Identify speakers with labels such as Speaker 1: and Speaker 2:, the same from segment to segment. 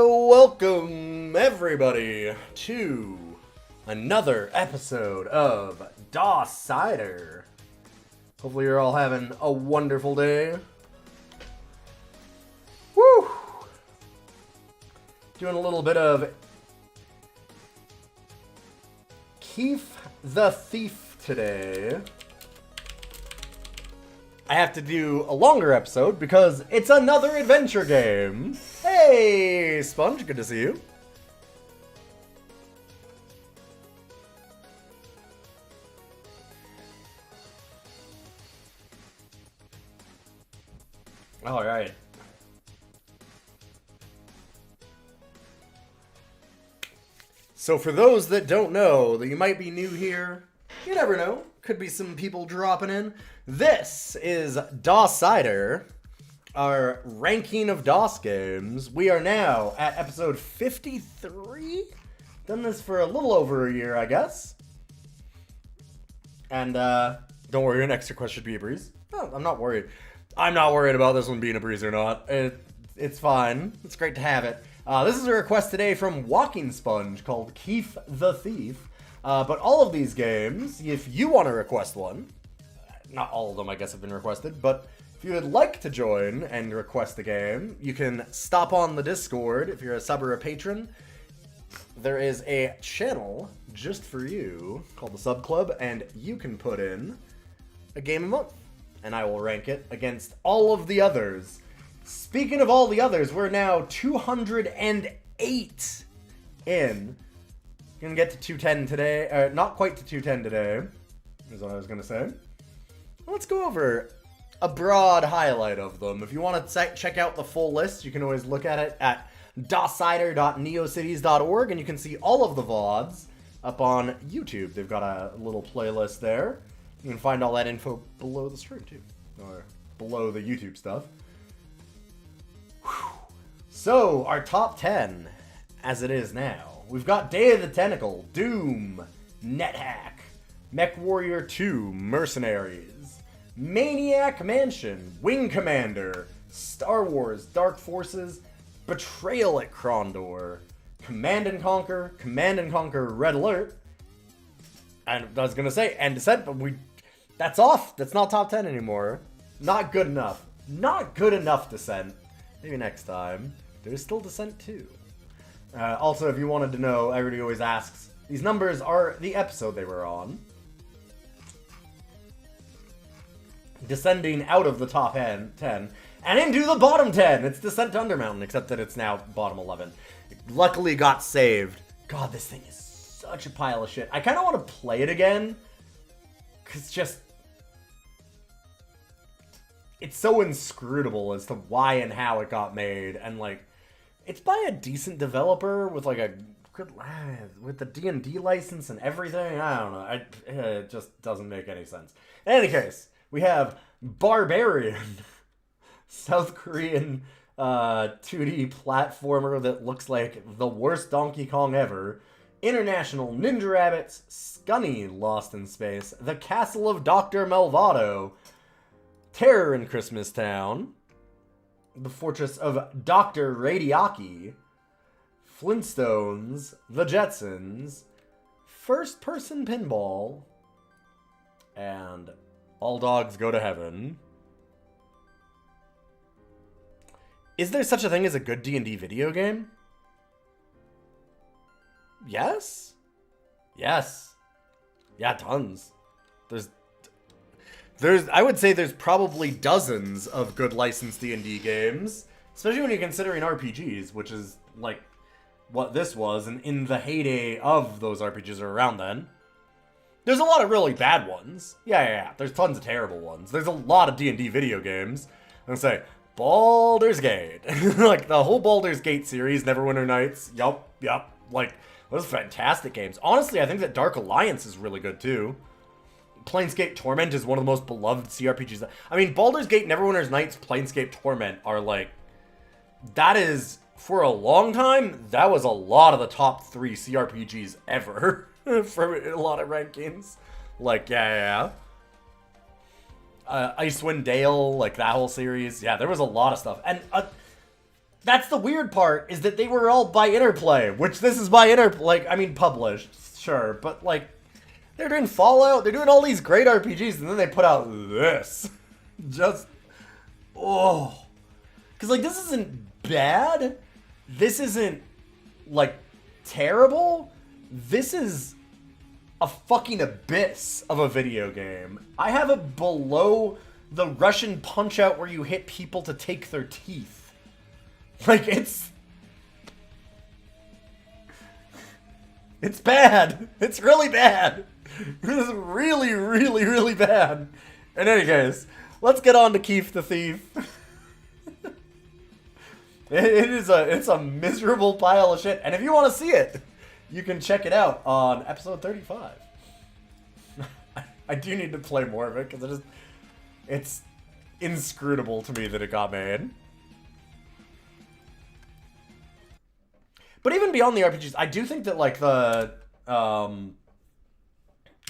Speaker 1: Welcome everybody to another episode of DOScider. Hopefully you're all having a wonderful day. Woo! Doing a little bit of Keef the Thief today. I have to do a longer episode because it's another adventure game. Hey, Sponge, good to see you. All right. So for those that don't know, that you might be new here, you never know. Could be some people dropping in. This is DOScider, our ranking of DOS games. We are now at episode 53. Done this for a little over a year, I guess. And don't worry, your next request should be a breeze. No, I'm not worried. I'm not worried about this one being a breeze or not. It's fine. It's great to have it. This is a request today from Walking Sponge called Keef The Thief. But all of these games, if you want to request one, not all of them I guess have been requested, but if you would like to join and request a game, you can stop on the Discord if you're a sub or a patron. There is a channel just for you called the Sub Club, and you can put in a game a month, and I will rank it against all of the others. Speaking of all the others, we're now 208 in. Gonna get to 210 today, not quite to 210 today, is what I was gonna say. Let's go over a broad highlight of them. If you want to check out the full list, you can always look at it at DOScider.neocities.org, and you can see all of the VODs up on YouTube. They've got a little playlist there. You can find all that info below the stream, too, or below the YouTube stuff. Whew. So, our top 10, as it is now. We've got Day of the Tentacle, Doom, NetHack, MechWarrior 2, Mercenaries, Maniac Mansion, Wing Commander, Star Wars, Dark Forces, Betrayal at Krondor, Command & Conquer, Red Alert, and I was gonna say, and Descent, but that's off. That's not top 10 anymore. Not good enough. Not good enough, Descent. Maybe next time. There's still Descent 2. Also, if you wanted to know, everybody always asks, these numbers are the episode they were on. Descending out of the top 10 and into the bottom 10. It's Descent to Undermountain, except that it's now bottom 11. It luckily got saved. God, this thing is such a pile of shit. I kind of want to play it again, because it's so inscrutable as to why and how it got made, and like, it's by a decent developer with like a good, with the D&D license and everything. I don't know. It just doesn't make any sense. In any case, we have Barbarian, South Korean 2D platformer that looks like the worst Donkey Kong ever. International Ninja Rabbits, Scunny Lost in Space, The Castle of Dr. Malvado, Terror in Christmas Town, The Fortress of Dr. Radiaki, Flintstones, The Jetsons, First Person Pinball, and All Dogs Go to Heaven. Is there such a thing as a good D&D video game? Yes? Yes. Yeah, tons. I would say there's probably dozens of good licensed D&D games, especially when you're considering RPGs, which is like what this was, and in the heyday of those RPGs or around then. There's a lot of really bad ones. Yeah. There's tons of terrible ones. There's a lot of D&D video games. I'm gonna say, Baldur's Gate. Like, the whole Baldur's Gate series, Neverwinter Nights. Yup. Like, those are fantastic games. Honestly, I think that Dark Alliance is really good, too. Planescape Torment is one of the most beloved CRPGs. I mean, Baldur's Gate, Neverwinter Nights, Planescape Torment are like... That is, for a long time, that was a lot of the top 3 CRPGs ever. For a lot of rankings. Like, yeah. Icewind Dale, like that whole series. Yeah, there was a lot of stuff. And that's the weird part, is that they were all by Interplay, which this is by Interplay, like, I mean, published, sure, but, like, they're doing Fallout, they're doing all these great RPGs, and then they put out this. Just, oh. Because, like, this isn't bad, this isn't, like, terrible, this is a fucking abyss of a video game. I have it below the Russian Punch-Out where you hit people to take their teeth. Like, it's bad. It's really bad. It is really, really, really bad. In any case, let's get on to Keef the Thief. It's a miserable pile of shit. And if you want to see it, you can check it out on episode 35. I do need to play more of it because it's inscrutable to me that it got made. But even beyond the RPGs, I do think that, like, I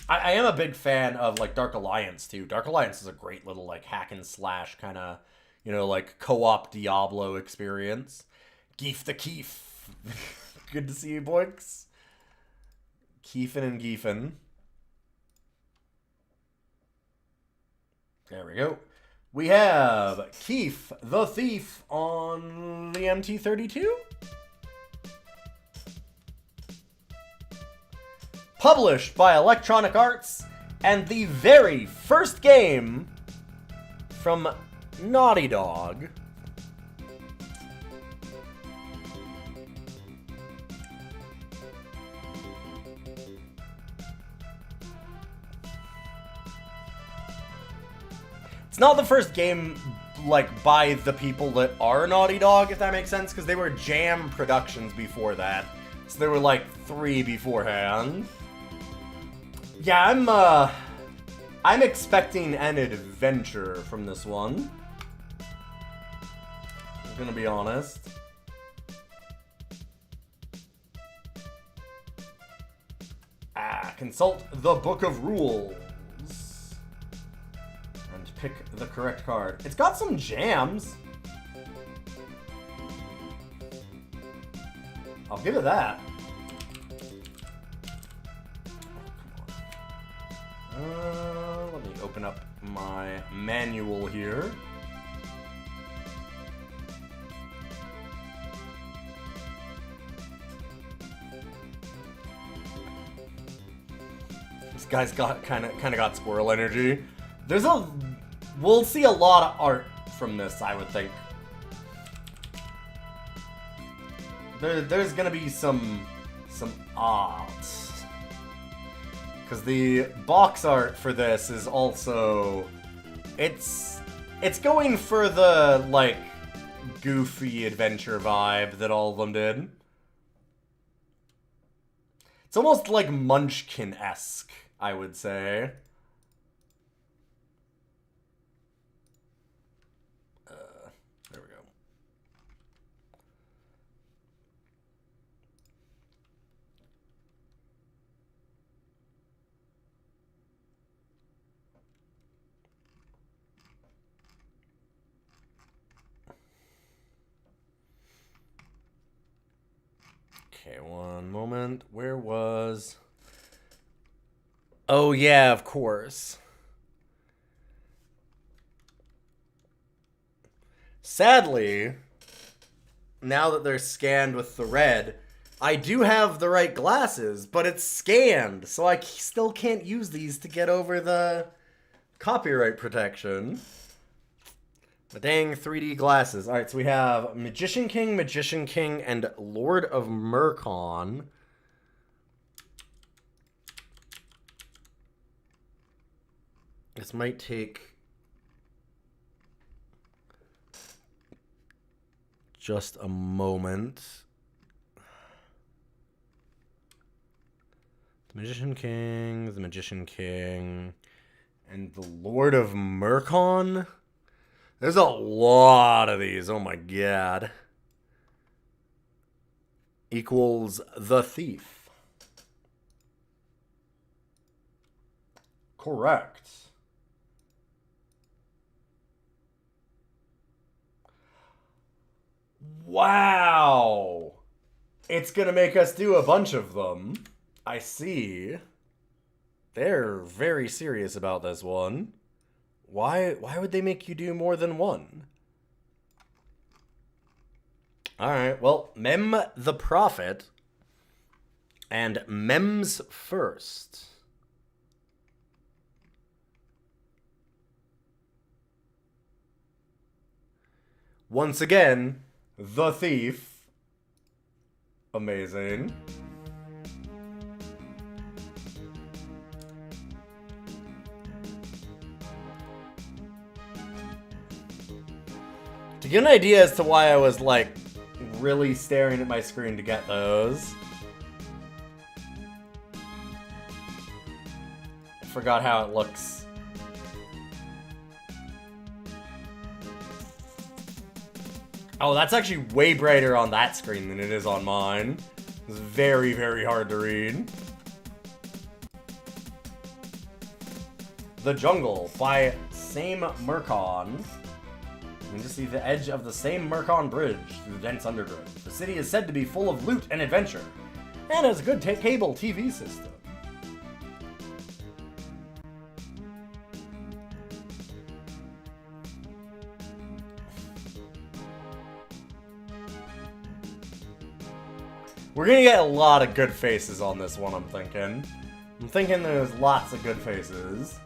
Speaker 1: am a big fan of, like, Dark Alliance, too. Dark Alliance is a great little, like, hack and slash kind of, you know, like, co-op Diablo experience. Keef the Keef. Good to see you, boys. Keefin' and Geefin'. There we go. We have Keef the Thief on the MT32. Published by Electronic Arts, and the very first game from Naughty Dog. It's not the first game, like, by the people that are Naughty Dog, if that makes sense, because they were Jam Productions before that. So there were, like, 3 beforehand. Yeah, I'm expecting an adventure from this one. I'm gonna be honest. Consult the Book of Rules. And pick the correct card. It's got some jams. I'll give it that. Let me open up my manual here. This guy's got kind of got squirrel energy. We'll see a lot of art from this, I would think. There's gonna be some art. Because the box art for this is also... It's going for the, like, goofy adventure vibe that all of them did. It's almost like Munchkin-esque, I would say. There we go. Okay, one moment. Where was... Oh, yeah, of course. Sadly, now that they're scanned with the red, I do have the right glasses, but it's scanned, so I still can't use these to get over the copyright protection. The dang 3D glasses. Alright, so we have Magician King, and Lord of Murkon. This might take just a moment. The Magician King, and the Lord of Murkon. There's a lot of these. Oh my god. Equals the Thief. Correct. Wow! It's gonna make us do a bunch of them. I see. They're very serious about this one. Why would they make you do more than one? Alright, well, Mem the Prophet and Mems first. Once again, the thief. Amazing. To get an idea as to why I was, like, really staring at my screen to get those. I forgot how it looks. Oh, that's actually way brighter on that screen than it is on mine. It's very, very hard to read. The Jungle by Same Murkon. You can just see the edge of the same Murkon Bridge through the dense undergrowth. The city is said to be full of loot and adventure, and has a good cable TV system. We're gonna get a lot of good faces on this one, I'm thinking. I'm thinking there's lots of good faces.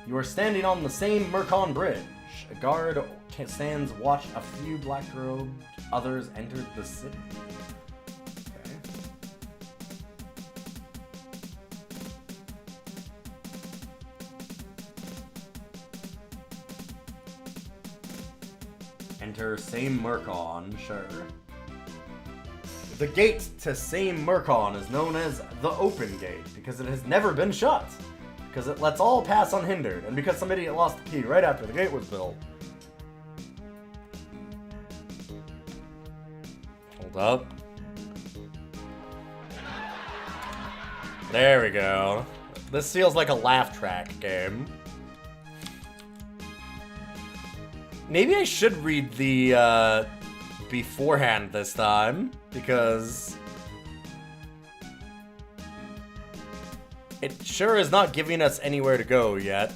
Speaker 1: You are standing on the same Murkon Bridge. A guard stands watch a few black-robed others entered the city. Okay. Enter same Murkon, sure. The gate to same Murkon is known as the Open Gate because it has never been shut. Because it lets all pass unhindered, and because some idiot lost the key right after the gate was built. Hold up. There we go. This feels like a laugh track game. Maybe I should read the beforehand this time, because it sure is not giving us anywhere to go yet.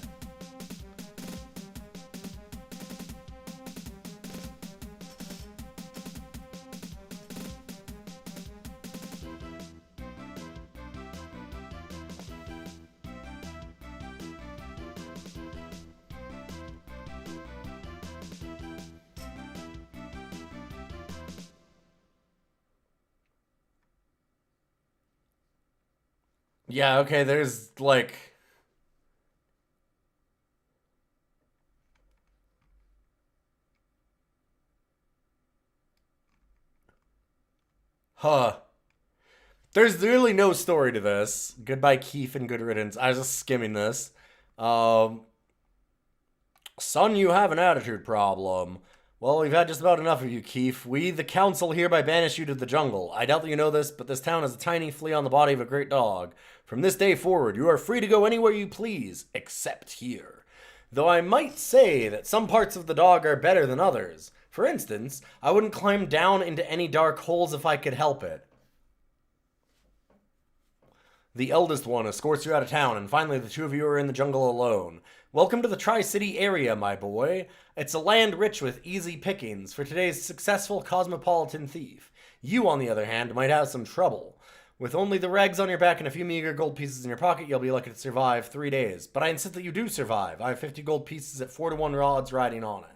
Speaker 1: Yeah, okay, there's, like... Huh. There's really no story to this. Goodbye, Keef, and good riddance. I was just skimming this. Son, you have an attitude problem. Well, we've had just about enough of you, Keef. We, the council, hereby banish you to the jungle. I doubt that you know this, but this town is a tiny flea on the body of a great dog. From this day forward, you are free to go anywhere you please, except here. Though I might say that some parts of the dog are better than others. For instance, I wouldn't climb down into any dark holes if I could help it. The eldest one escorts you out of town, and finally the two of you are in the jungle alone. Welcome to the Tri-City area, my boy. It's a land rich with easy pickings for today's successful cosmopolitan thief. You, on the other hand, might have some trouble. With only the rags on your back and a few meager gold pieces in your pocket, you'll be lucky to survive 3 days. But I insist that you do survive. I have 50 gold pieces at 4-to-1 odds riding on it.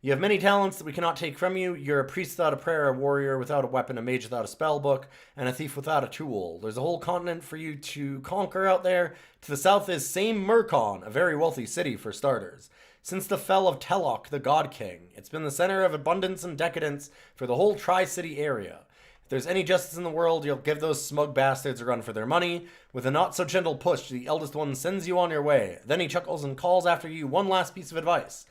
Speaker 1: You have many talents that we cannot take from you. You're a priest without a prayer, a warrior without a weapon, a mage without a spell book, and a thief without a tool. There's a whole continent for you to conquer out there. To the south is same Murkon, a very wealthy city for starters. Since the fell of Telok, the God King, it's been the center of abundance and decadence for the whole Tri-City area. If there's any justice in the world, you'll give those smug bastards a run for their money. With a not-so-gentle push, the eldest one sends you on your way. Then he chuckles and calls after you one last piece of advice.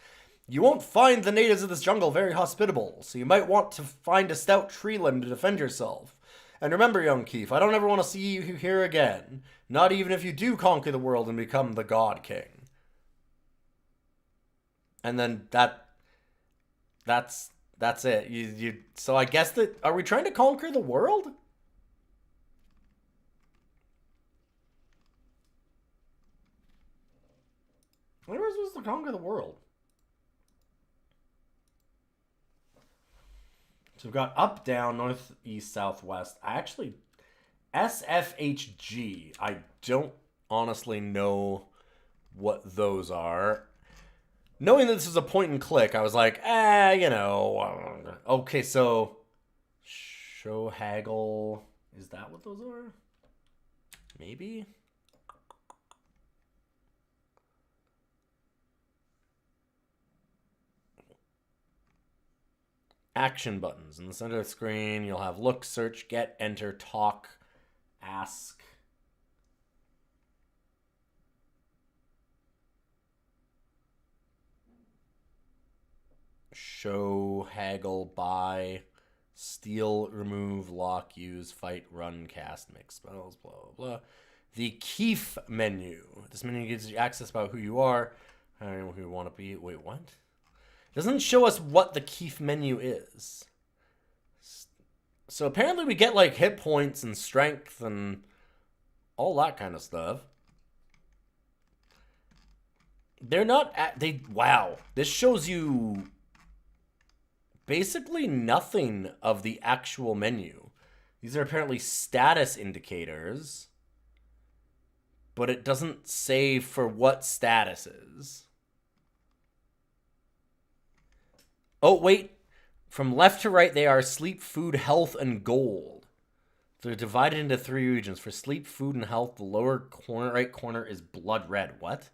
Speaker 1: You won't find the natives of this jungle very hospitable, so you might want to find a stout tree limb to defend yourself. And remember, young Keef, I don't ever want to see you here again. Not even if you do conquer the world and become the God King. And then that's That's it. So I guess that, are we trying to conquer the world? When are we supposed to conquer the world? So we've got up, down, north, east, south, west. I actually, SFHG. I don't honestly know what those are. Knowing that this is a point and click, I was like, you know. Okay, so show haggle. Is that what those are? Maybe? Action buttons. In the center of the screen, you'll have look, search, get, enter, talk, ask. Show, haggle, buy, steal, remove, lock, use, fight, run, cast, make spells, blah, blah, blah. The Keef menu. This menu gives you access about who you are, who you want to be. Wait, what? It doesn't show us what the Keef menu is. So apparently we get like hit points and strength and all that kind of stuff. They're not wow. This shows you basically nothing of the actual menu. These are apparently status indicators, but it doesn't say for what statuses. Oh, wait. From left to right, they are sleep, food, health, and gold. They're divided into 3 regions. For sleep, food, and health, the lower corner, right corner is blood red. What?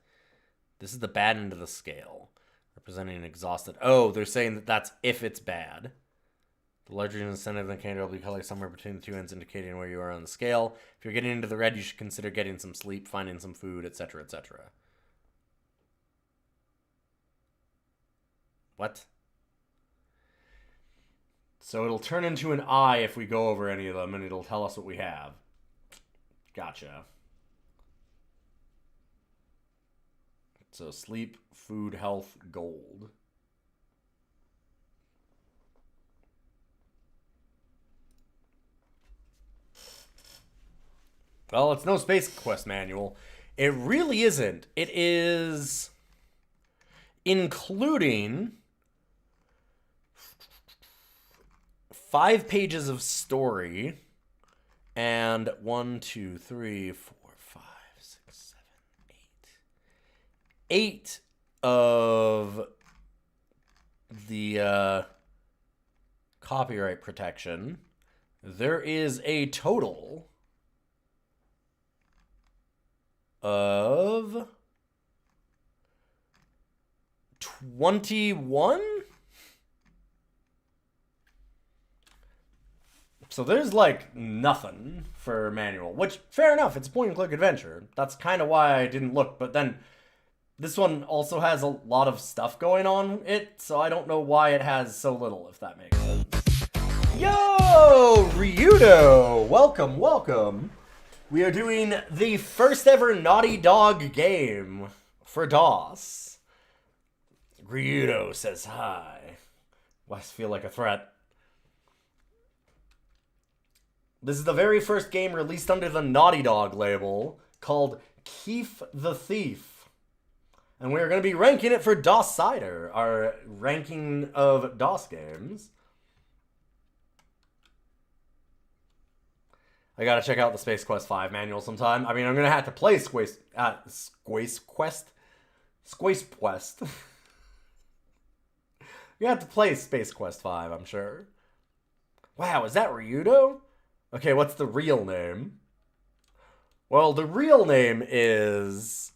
Speaker 1: This is the bad end of the scale. Representing an exhausted... Oh, they're saying that that's if it's bad. The larger region is center of the candle will be colored somewhere between the 2 ends, indicating where you are on the scale. If you're getting into the red, you should consider getting some sleep, finding some food, etc., etc. What? So it'll turn into an eye if we go over any of them, and it'll tell us what we have. Gotcha. So sleep, food, health, gold. Well, it's no Space Quest manual. It really isn't. It is including 5 pages of story and 1, 2, 3, 4, 5, 6, 7, 8. 8 of the copyright protection. There is a total of 21. So there's like nothing for manual, which fair enough, it's a point and click adventure. That's kind of why I didn't look, but then this one also has a lot of stuff going on it, so I don't know why it has so little, if that makes sense. Yo, Ryudo! Welcome, welcome. We are doing the first ever Naughty Dog game for DOS. Ryudo says hi. I feel like a threat. This is the very first game released under the Naughty Dog label called Keef The Thief. And we're going to be ranking it for DOScider, our ranking of DOS games. I gotta check out the Space Quest 5 manual sometime. I mean, I'm gonna have to play Space Quest. You have to play Space Quest 5, I'm sure. Wow, is that Ryudo? Okay, what's the real name? Well, the real name is...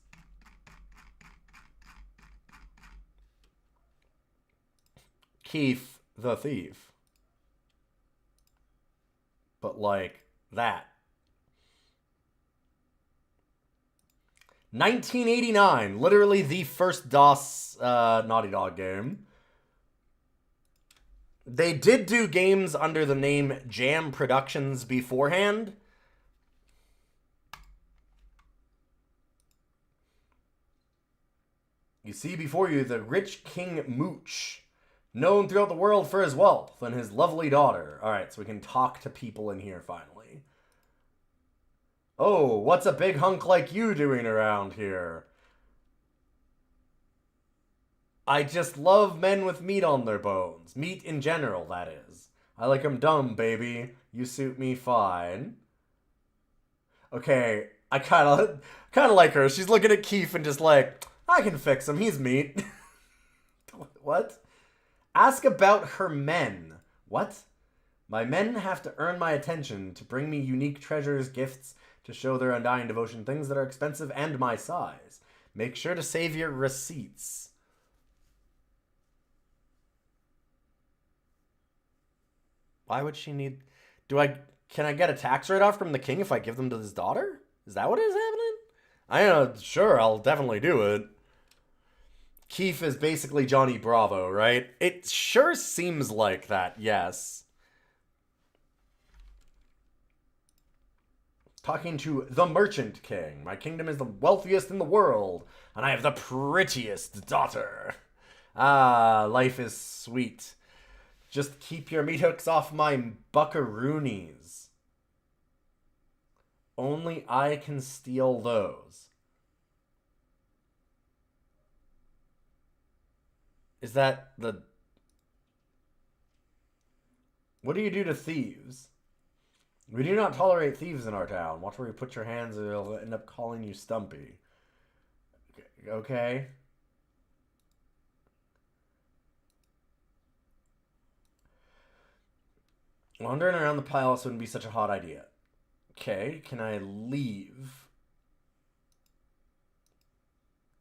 Speaker 1: Keef the Thief. But like that. 1989, literally the first DOS Naughty Dog game. They did do games under the name Jam Productions beforehand. You see before you the Rich King Mooch. Known throughout the world for his wealth and his lovely daughter. Alright, so we can talk to people in here finally. Oh, what's a big hunk like you doing around here? I just love men with meat on their bones. Meat in general, that is. I like 'em dumb, baby. You suit me fine. Okay, I kind of like her. She's looking at Keef and just like, I can fix him. He's meat. What? Ask about her men. What? My men have to earn my attention to bring me unique treasures, gifts, to show their undying devotion, things that are expensive and my size. Make sure to save your receipts. Why would she need... Can I get a tax write-off from the king if I give them to his daughter? Is that what is happening? I know, sure, I'll definitely do it. Keef is basically Johnny Bravo, right? It sure seems like that, yes. Talking to the Merchant King. My kingdom is the wealthiest in the world, and I have the prettiest daughter. Ah, life is sweet. Just keep your meat hooks off my buckaroonies. Only I can steal those. Is that the... What do you do to thieves? We do not tolerate thieves in our town. Watch where you put your hands or they'll end up calling you Stumpy. Okay. Wandering around the palace wouldn't be such a hot idea. Okay, can I leave?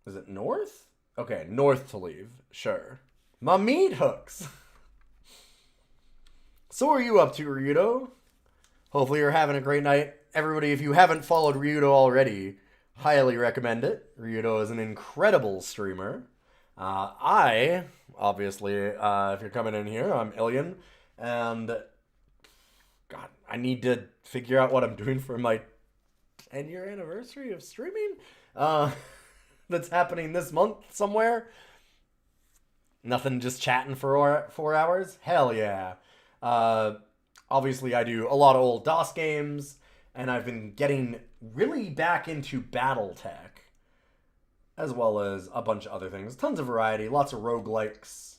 Speaker 1: Is it north? Okay, north to leave. Sure. My meat hooks! So what are you up to, Ryudo? Hopefully you're having a great night. Everybody, if you haven't followed Ryudo already, highly recommend it. Ryudo is an incredible streamer. I, obviously, if you're coming in here, I'm Ilian, and God, I need to figure out what I'm doing for my 10-year anniversary of streaming. That's happening this month somewhere. Nothing, just chatting for 4 hours? Hell yeah. Obviously, I do a lot of old DOS games, and I've been getting really back into Battletech, as well as a bunch of other things. Tons of variety, lots of roguelikes.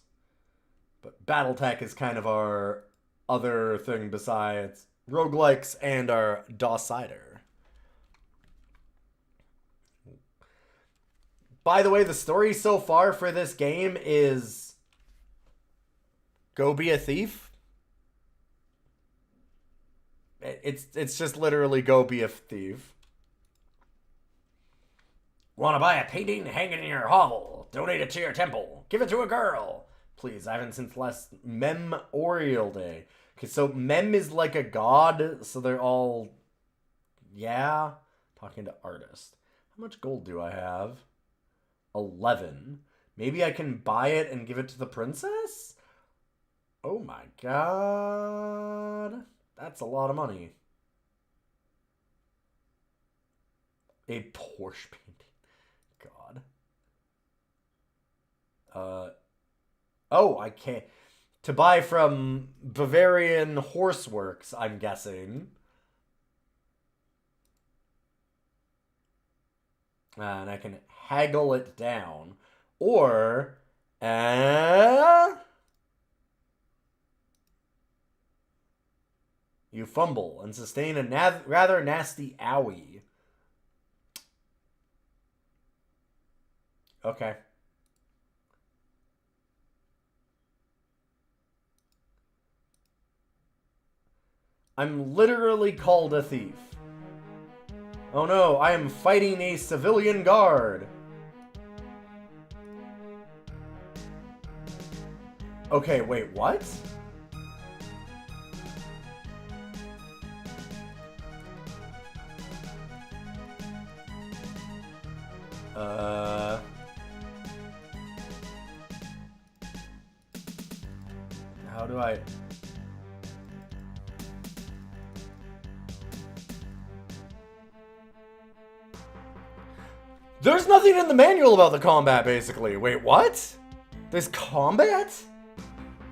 Speaker 1: But Battletech is kind of our other thing besides roguelikes and our DOScider. By the way, the story so far for this game is go be a thief. It's just literally go be a thief. Want to buy a painting? Hang it in your hovel. Donate it to your temple. Give it to a girl. Please, I haven't since last Memorial Day. Okay, so Mem is like a god, so they're all... Yeah? Talking to artist. How much gold do I have? 11. Maybe I can buy it and give it to the princess? Oh my god. That's a lot of money. A Porsche painting. God. Oh, I can't. To buy from Bavarian Horseworks, I'm guessing. And I can haggle it down. Or... you fumble and sustain a rather nasty owie. Okay. I'm literally called a thief. Oh no, I am fighting a civilian guard. Okay, wait, what? How do I... There's nothing in the manual about the combat, basically. Wait, what? There's combat?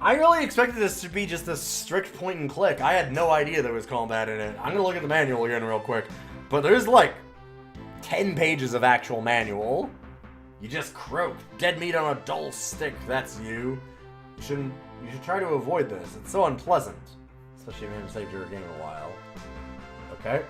Speaker 1: I really expected this to be just a strict point and click. I had no idea there was combat in it. I'm gonna look at the manual again real quick. But there's like 10 pages of actual manual. You just croak. Dead meat on a dull stick, that's you. You should try to avoid this. It's so unpleasant. Especially if you haven't saved your game in a while. Okay.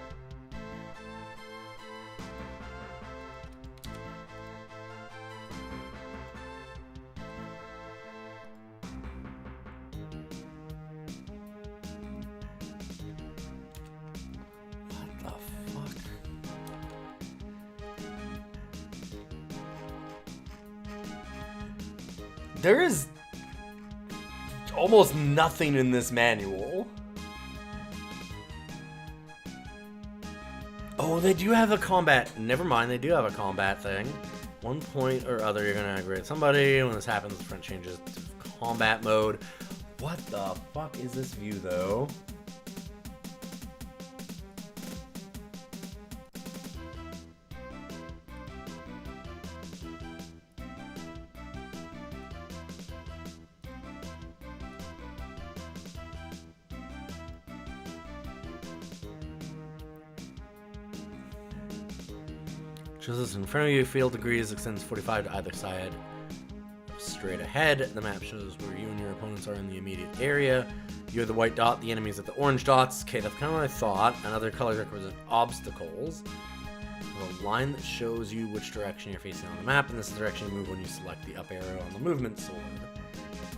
Speaker 1: There is almost nothing in this manual. Oh, they do have a combat. Never mind, they do have a combat thing. 1 point or other, you're gonna aggravate somebody. When this happens, the front changes to combat mode. What the fuck is this view, though? Shows us in front of you, field degrees extends 45 to either side. Straight ahead, the map shows where you and your opponents are in the immediate area. You're the white dot, the enemies at the orange dots. Okay, that's kind of what I thought. And other colors represent obstacles. There's a line that shows you which direction you're facing on the map, and this is the direction you move when you select the up arrow on the movement sword.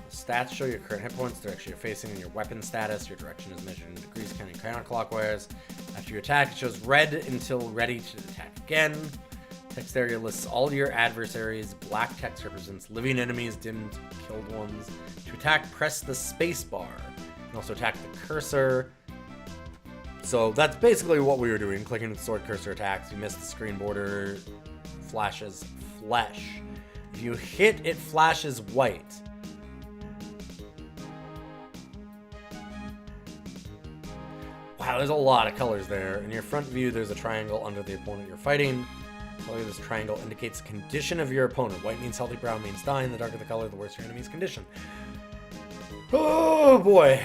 Speaker 1: The stats show your current hit points, the direction you're facing, and your weapon status. Your direction is measured in degrees, counting counterclockwise. After you attack, it shows red until ready to attack again. Text area lists all your adversaries. Black text represents living enemies, dimmed, killed ones. To attack, press the space bar. You can also attack the cursor. So that's basically what we were doing, clicking with sword cursor attacks. You miss the screen border, flashes flesh. If you hit, it flashes white. Wow, there's a lot of colors there. In your front view, there's a triangle under the opponent you're fighting. The color of this triangle indicates the condition of your opponent. White means healthy, brown means dying. The darker the color, the worse your enemy's condition. Oh boy.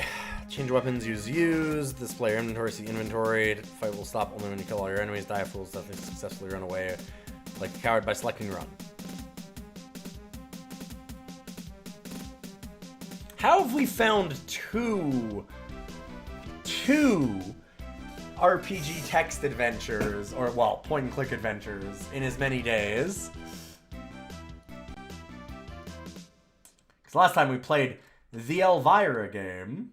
Speaker 1: Change weapons, use. Display your inventory, see inventory. Fight will stop only when you kill all your enemies. Die if fools definitely successfully run away like a coward by selecting run. How have we found two RPG text adventures, or, well, point-and-click adventures, in as many days? Because last time we played the Elvira game.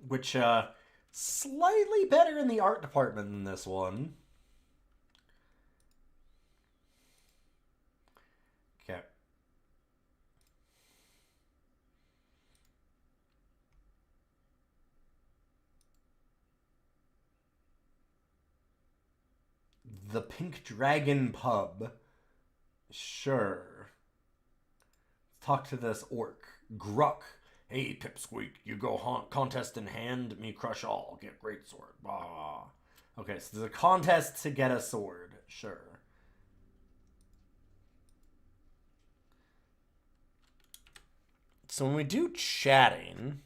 Speaker 1: Which, slightly better in the art department than this one. Okay. The Pink Dragon Pub. Sure. Let's talk to this orc. Gruck. Hey, Pipsqueak, you go haunt contest in hand, me crush all, get great sword. Bah. Okay, so there's a contest to get a sword. Sure. So when we do chatting...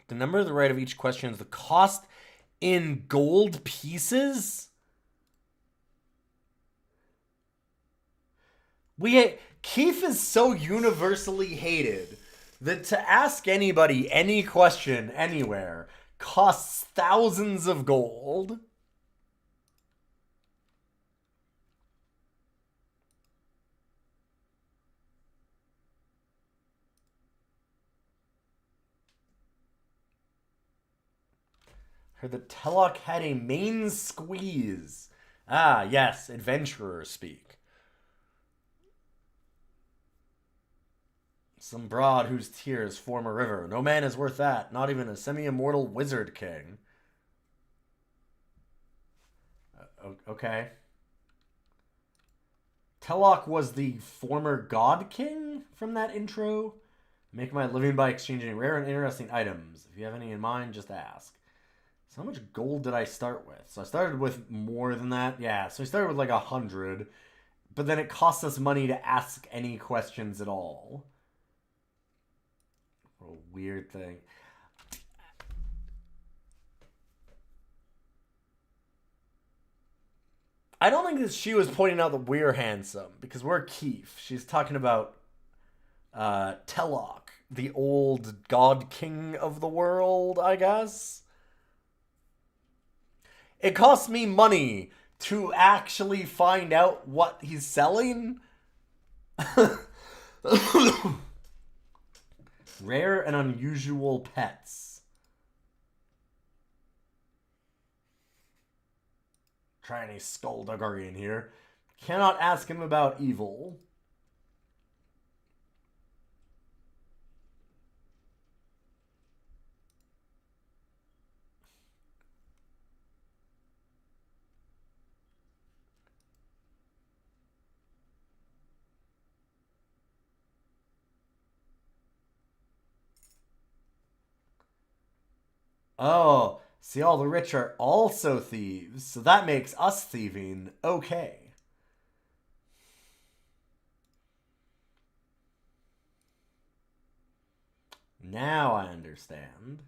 Speaker 1: The number to the right of each question is the cost in gold pieces? Keef is so universally hated that to ask anybody any question anywhere costs thousands of gold. Heard that Telloc had a main squeeze. Ah, yes, adventurer speak. Some broad whose tears form a river. No man is worth that, not even a semi-immortal wizard king. Okay. Telok was the former God King from that intro. Make my living by exchanging rare and interesting items. If you have any in mind, just ask. So how much gold did I start with? So I started with more than that. Yeah, so I started with like 100. But then it costs us money to ask any questions at all. What a weird thing. I don't think that she was pointing out that we're handsome, because we're Keef. She's talking about Telok, the old god king of the world, I guess. It costs me money to actually find out what he's selling. Rare and unusual pets. Try any skullduggery in here. Cannot ask him about evil. Oh, see, all the rich are also thieves, so that makes us thieving okay. Now I understand.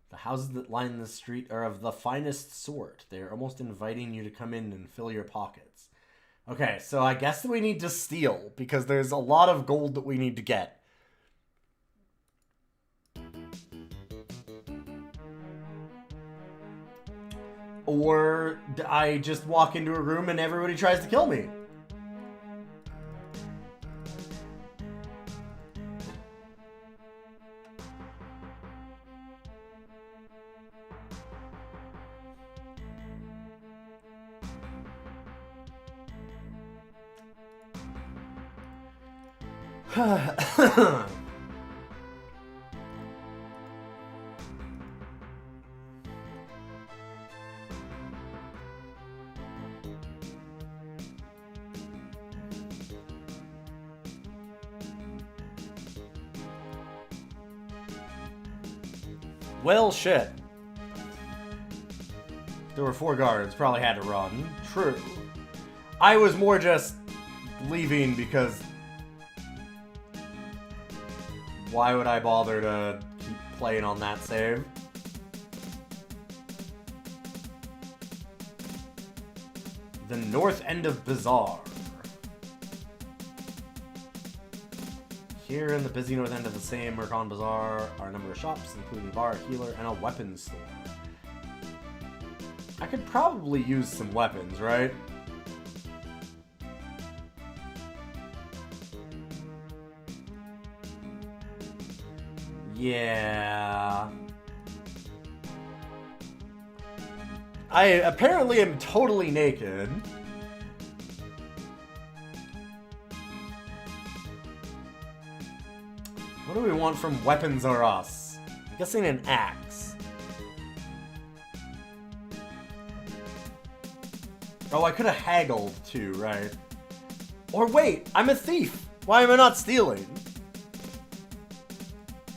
Speaker 1: The houses that line the street are of the finest sort. They are almost inviting you to come in and fill your pockets. Okay, so I guess we need to steal, because there's a lot of gold that we need to get. Or I just walk into a room and everybody tries to kill me. Well, shit. There were 4 guards, probably had to run. True. I was more just leaving because why would I bother to keep playing on that save? The north end of Bazaar. Here in the busy north end of the same Mercon Bazaar are a number of shops, including a bar, a healer, and a weapons store. I could probably use some weapons, right? Yeah. I apparently am totally naked. What do we want from weapons or us? I'm guessing an axe. Oh, I could have haggled too, right? Or wait, I'm a thief. Why am I not stealing?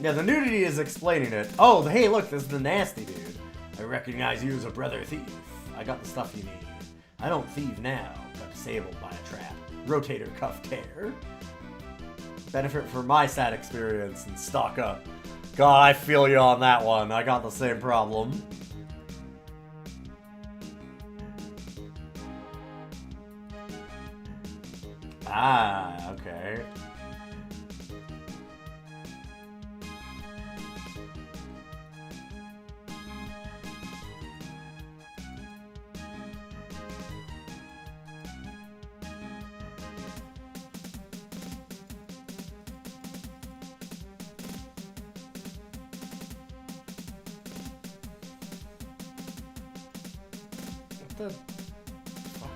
Speaker 1: Yeah, the nudity is explaining it. Oh, hey, look, this is the nasty dude. I recognize you as a brother thief. I got the stuff you need. I don't thieve now, but disabled by a trap. Rotator cuff tear. Benefit from my sad experience and stock up. God, I feel you on that one. I got the same problem. Ah, okay. What the fuck?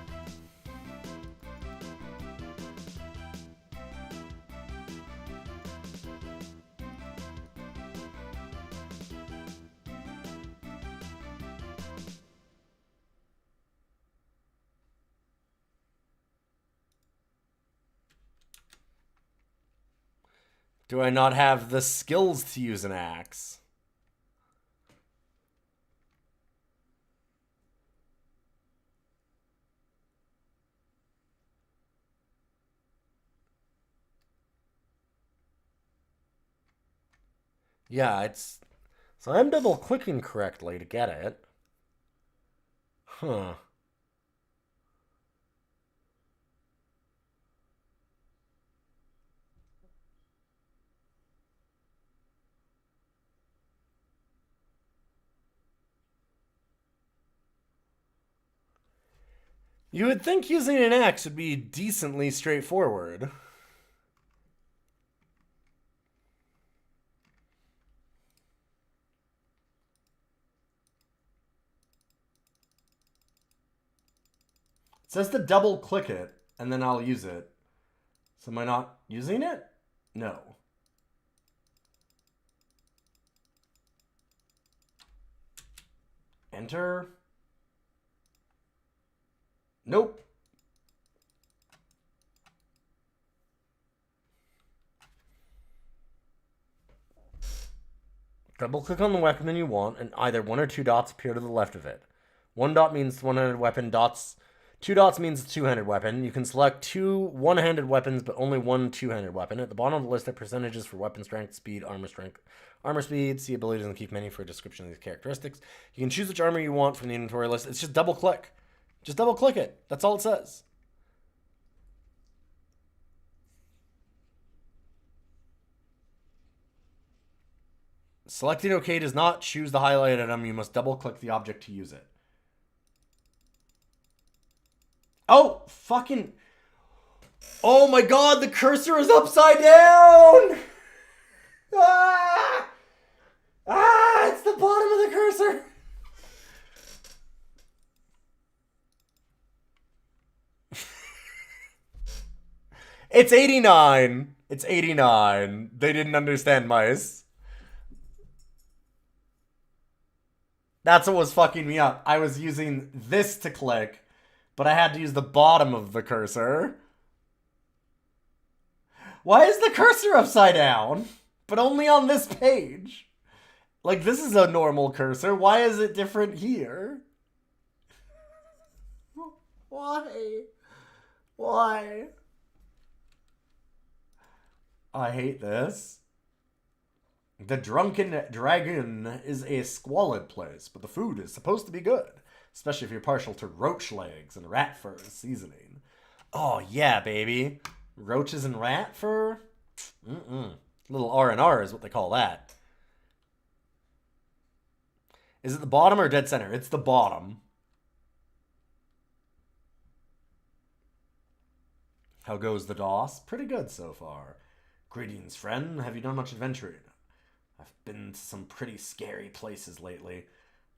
Speaker 1: Do I not have the skills to use an axe? Yeah, it's... So I'm double-clicking correctly to get it. Huh. You would think using an axe would be decently straightforward. It says to double click it, and then I'll use it. So am I not using it? No. Enter. Nope. Double click on the weapon you want, and either one or two dots appear to the left of it. One dot means one-handed weapon, two dots means two-handed weapon. You can select two one-handed weapons, but only one two-handed weapon. At the bottom of the list are percentages for weapon strength, speed, armor speed. See abilities in the Keef menu for a description of these characteristics. You can choose which armor you want from the inventory list. It's just double click. Just double click it. That's all it says. Selecting OK does not choose the highlighted item. You must double click the object to use it. Oh, fucking... Oh my god, the cursor is upside down! Ah! Ah, it's the bottom of the cursor! It's 89. It's 89. They didn't understand mice. That's what was fucking me up. I was using this to click, but I had to use the bottom of the cursor. Why is the cursor upside down? But only on this page. Like, this is a normal cursor. Why is it different here? Why? Why? I hate this. The Drunken Dragon is a squalid place, but the food is supposed to be good, especially if you're partial to roach legs and rat fur seasoning. Oh yeah, baby. Roaches and rat fur? Little R&R is what they call that. Is it the bottom or dead center? It's the bottom. How goes the DOS? Pretty good so far. Greetings, friend. Have you done much adventuring? I've been to some pretty scary places lately.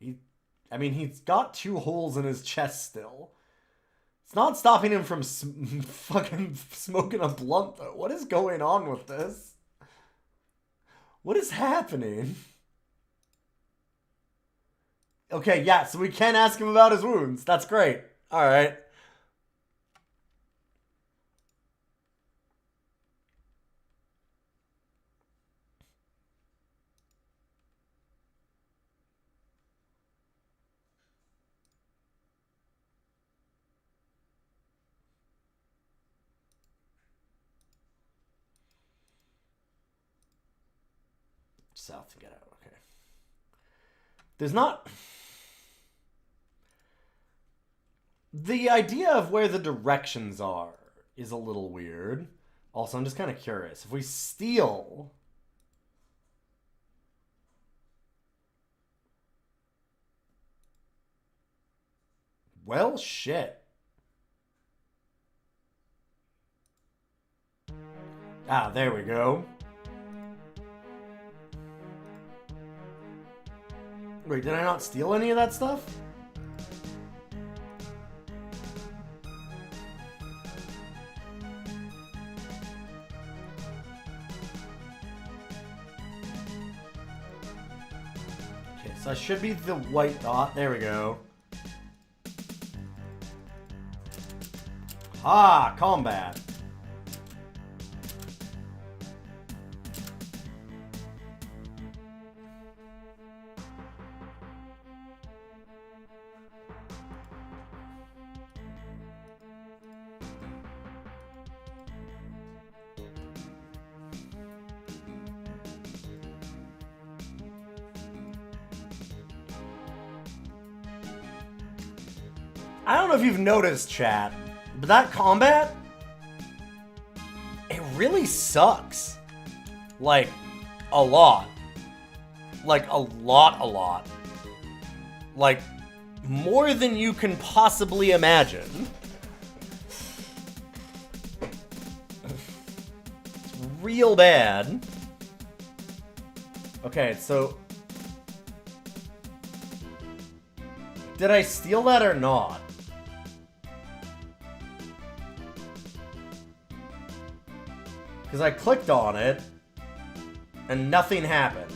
Speaker 1: He's got 2 holes in his chest still. It's not stopping him from fucking smoking a blunt, though. What is going on with this? What is happening? Okay, yeah, so we can ask him about his wounds. That's great. Alright. South to get out, okay. There's not... The idea of where the directions are is a little weird. Also, I'm just kind of curious. If we steal... Well, shit. Ah, there we go. Wait, did I not steal any of that stuff? Okay, so I should be the white dot. There we go. Ah, combat. I don't know if you've noticed, chat, but that combat, it really sucks. Like, a lot. Like, a lot. Like, more than you can possibly imagine. It's real bad. Okay, so... did I steal that or not? Because I clicked on it, and nothing happened.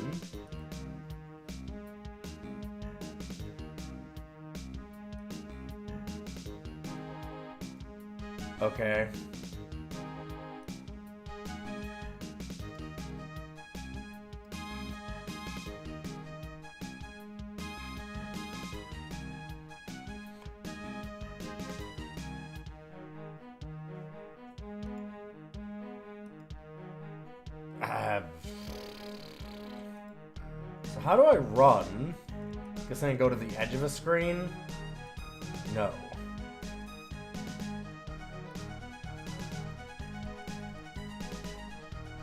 Speaker 1: Okay. So how do I run? Guess I can go to the edge of a screen? No.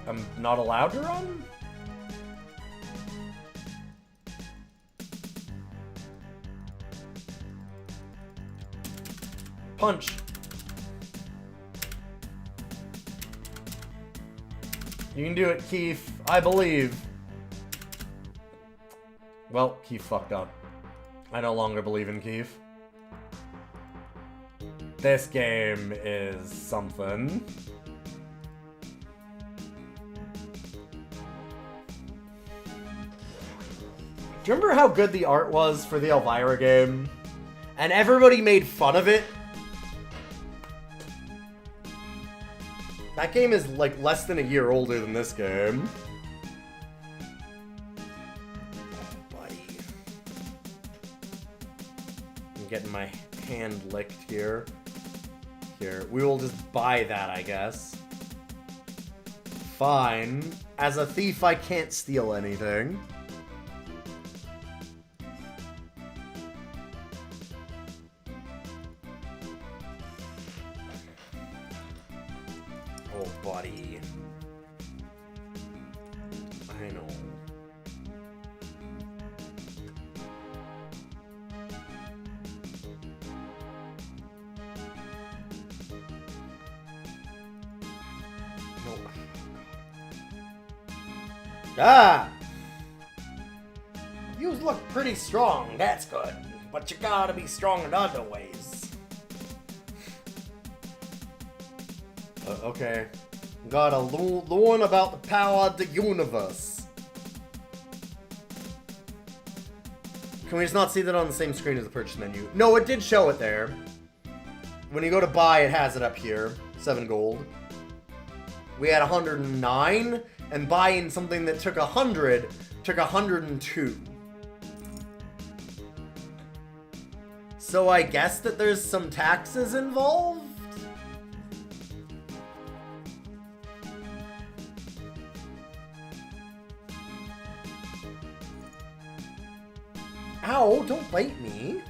Speaker 1: I'm not allowed to run? Punch. You can do it, Keef. I believe. Well, Keef fucked up. I no longer believe in Keef. This game is something. Do you remember how good the art was for the Elvira game? And everybody made fun of it? That game is like less than a year older than this game. Oh, buddy. I'm getting my hand licked here. Here, we will just buy that, I guess. Fine. As a thief, I can't steal anything. Oh, buddy. I know. No. Ah! You look pretty strong, that's good. But you gotta be strong in other ways. Okay. Gotta learn about the power of the universe. Can we just not see that on the same screen as the purchase menu? No, it did show it there. When you go to buy, it has it up here. 7 gold. We had 109, and buying something that took 100 took 102. So I guess that there's some taxes involved? Ow, don't bite me.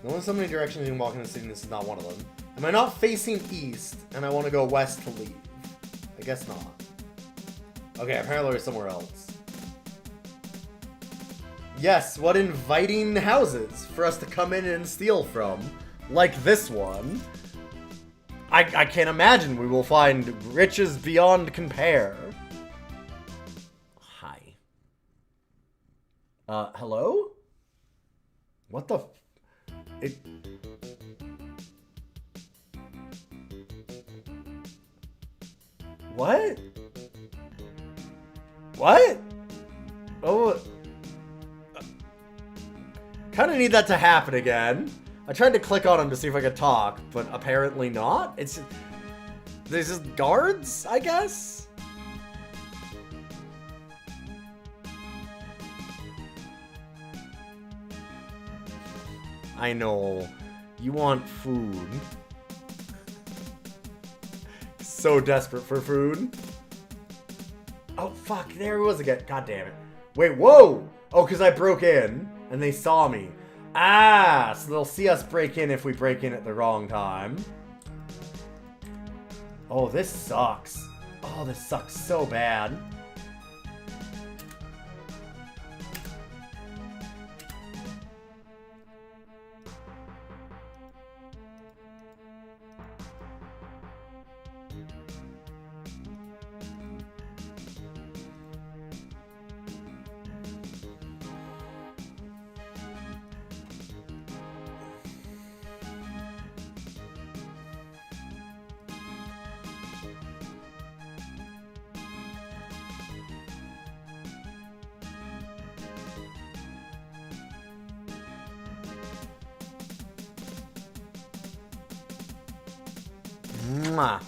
Speaker 1: There's only so many directions you can walk in the city, and this is not one of them. Am I not facing east, and I want to go west to leave? I guess not. Okay, apparently we're somewhere else. Yes, what inviting houses for us to come in and steal from. Like this one. I can't imagine we will find riches beyond compare. Hi. Hello? What the What? What? Oh. Kind of need that to happen again. I tried to click on him to see if I could talk, but apparently not. It's there's just guards, I guess. I know. You want food. So desperate for food. Oh fuck, there it was again. God damn it. Wait, whoa! Oh, because I broke in, and they saw me. Ah, so they'll see us break in if we break in at the wrong time. Oh, this sucks. Oh, this sucks so bad. Mwah.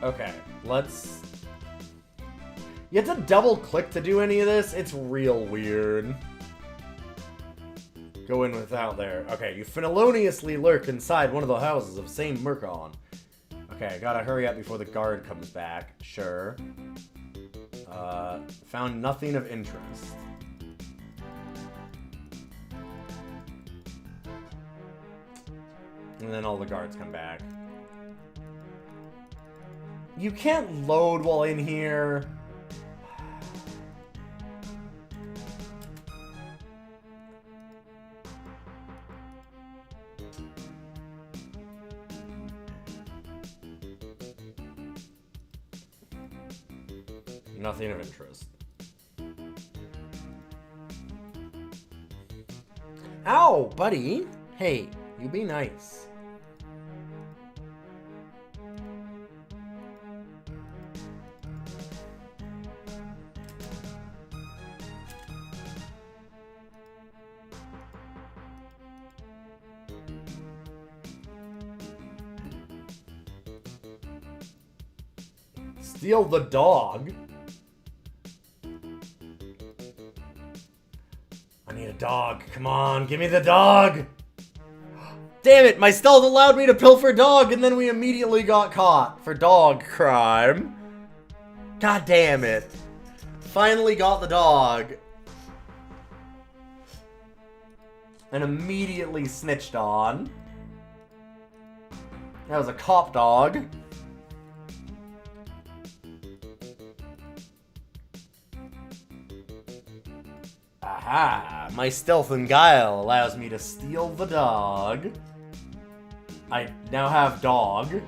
Speaker 1: Okay, let's... You have to double click to do any of this? It's real weird. Go in without there. Okay, you feloniously lurk inside one of the houses of Saint Murkon. Okay, I gotta hurry up before the guard comes back. Sure. Found nothing of interest. And then all the guards come back. You can't load while in here. Nothing of interest. Ow, buddy. Hey, you be nice. Steal the dog? I need a dog. Come on, give me the dog! Damn it, my stealth allowed me to pilfer a dog, and then we immediately got caught for dog crime. God damn it. Finally got the dog. And immediately snitched on. That was a cop dog. Aha! My stealth and guile allows me to steal the dog. I now have dog.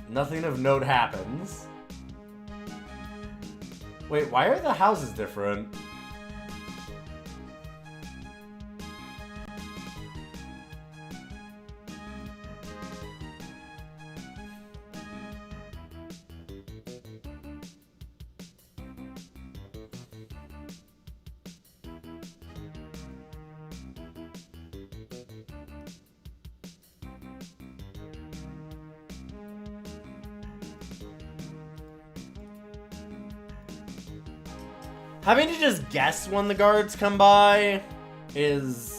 Speaker 1: Nothing of note happens. Wait, why are the houses different? Having to just guess when the guards come by is...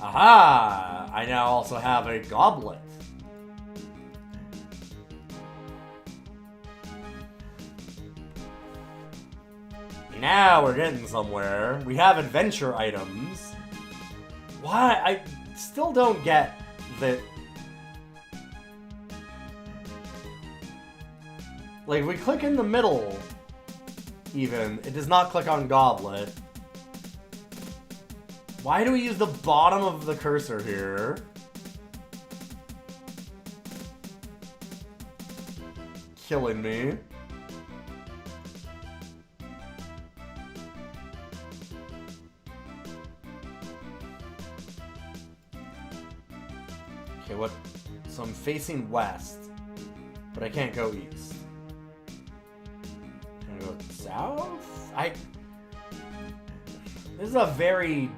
Speaker 1: Aha! I now also have a goblet. Now we're getting somewhere. We have adventure items. Why? I still don't get that. Like, if we click in the middle, even, it does not click on goblet. Why do we use the bottom of the cursor here? Killing me. Okay, what? So I'm facing west, but I can't go east. Go south? This is a very,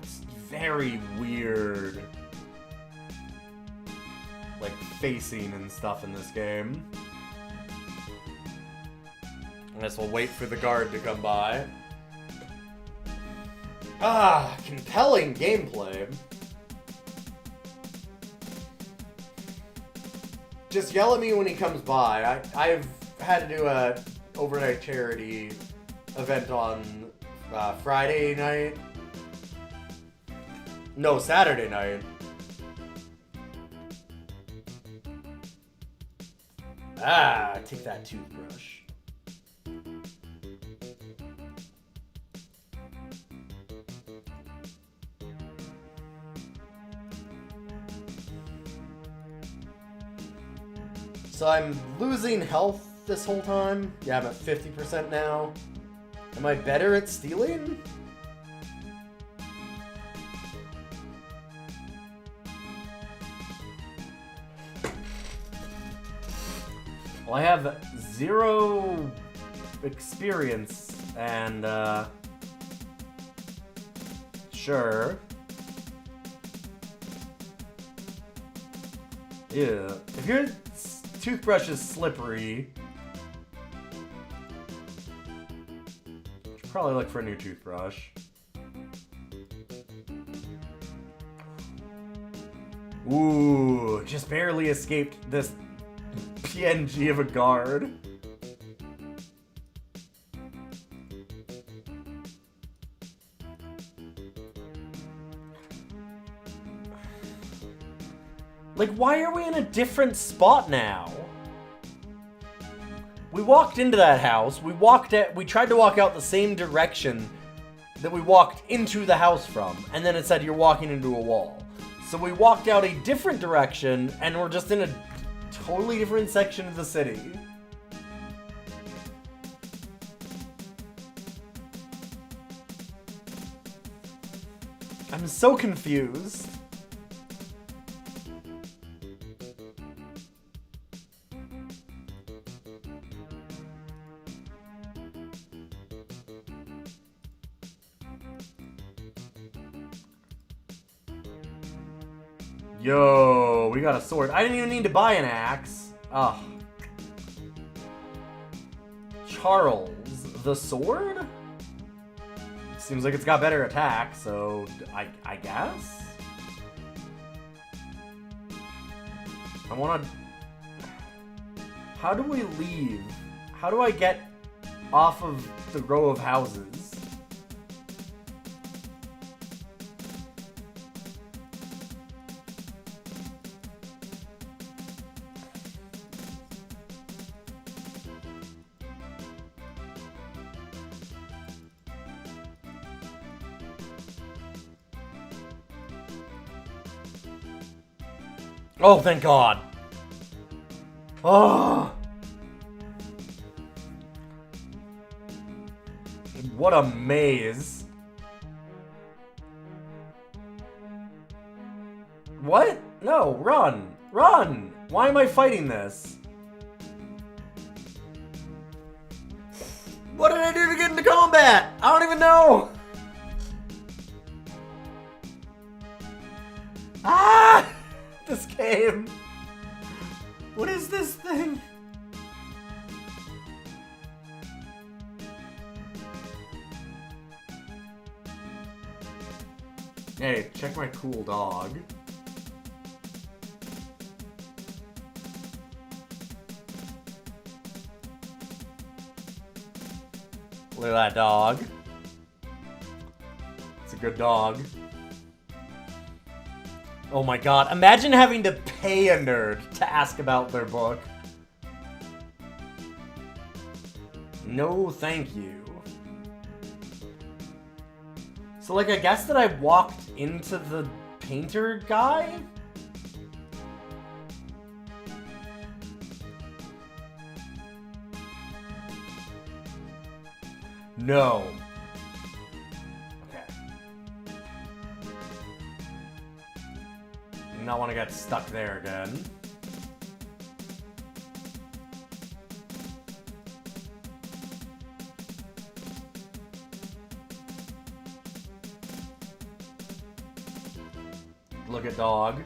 Speaker 1: very weird, like, facing and stuff in this game. I guess we'll wait for the guard to come by. Compelling gameplay. Just yell at me when he comes by. I've had to do a overnight charity event on Friday night. No, Saturday night. Take that toothbrush. So I'm losing health this whole time? Yeah, I'm at 50% now. Am I better at stealing? Well, I have 0 experience, and, sure. Yeah. If your toothbrush is slippery, you should probably look for a new toothbrush. Ooh, just barely escaped this PNG of a guard. Like, why are we in a different spot now? We walked into that house, we tried to walk out the same direction that we walked into the house from, and then it said you're walking into a wall. So we walked out a different direction, and we're just in a totally different section of the city. I'm so confused. Yo, we got a sword. I didn't even need to buy an axe. Ugh. Charles, the sword? Seems like it's got better attack, so I guess? I wanna... How do we leave? How do I get off of the row of houses? Oh, thank God. Oh. What a maze. What? No, run. Run. Why am I fighting this? What did I do to get into combat? I don't even know. Ah! This game. What is this thing? Hey, check my cool dog. Look at that dog. It's a good dog. Oh my God, imagine having to pay a nerd to ask about their book. No, thank you. So, like, I guess that I walked into the painter guy? No. Not want to get stuck there again. Look at dog.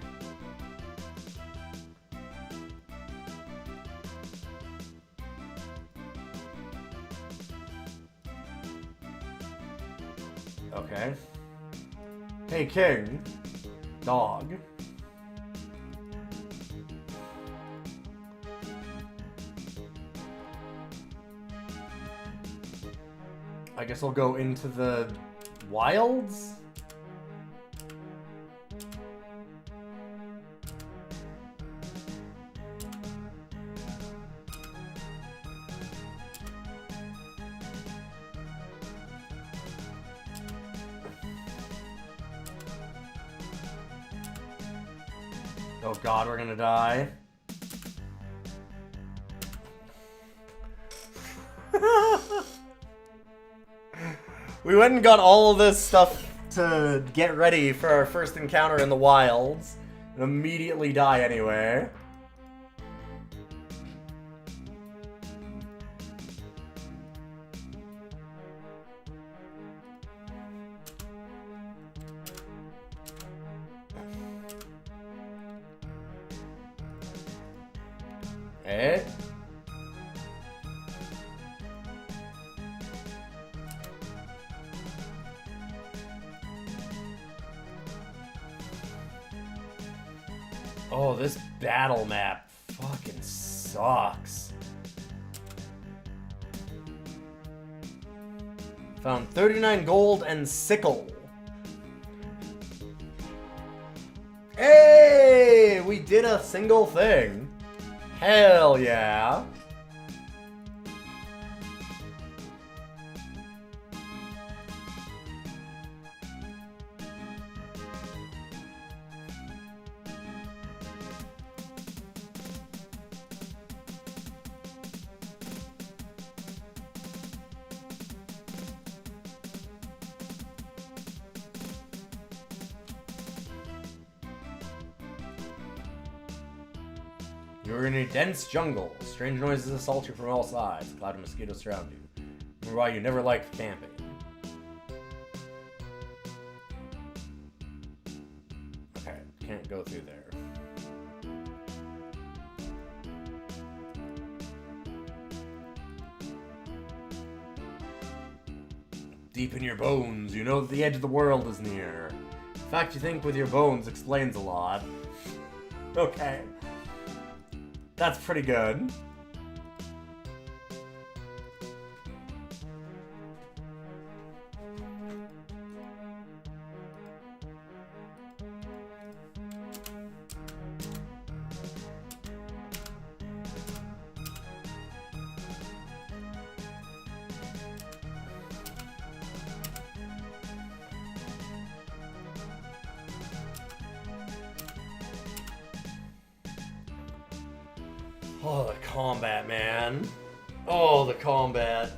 Speaker 1: Okay. Hey, king. Dog. I guess I'll go into the wilds? Oh god, we're gonna die. We went and got all of this stuff to get ready for our first encounter in the wilds, and immediately die anyway. Eh? Oh, this battle map fucking sucks. Found 39 gold and sickle. Hey! We did a single thing. Hell yeah. You're in a dense jungle. Strange noises assault you from all sides. A cloud of mosquitoes surround you. Remember why you never liked camping. Okay, can't go through there. Deep in your bones, you know that the edge of the world is near. The fact you think with your bones explains a lot. Okay. That's pretty good. Oh, the combat, man. Oh, the combat.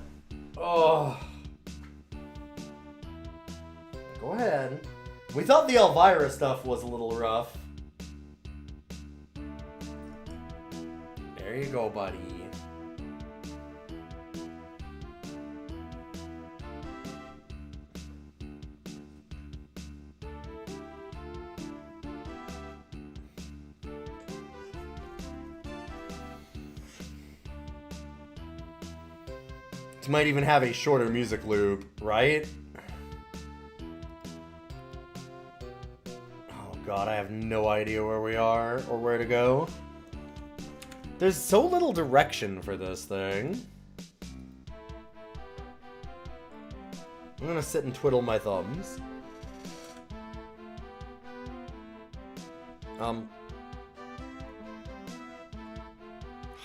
Speaker 1: Oh. Go ahead. We thought the Elvira stuff was a little rough. There you go, buddy. This might even have a shorter music loop, right? Oh god, I have no idea where we are or where to go. There's so little direction for this thing. I'm gonna sit and twiddle my thumbs.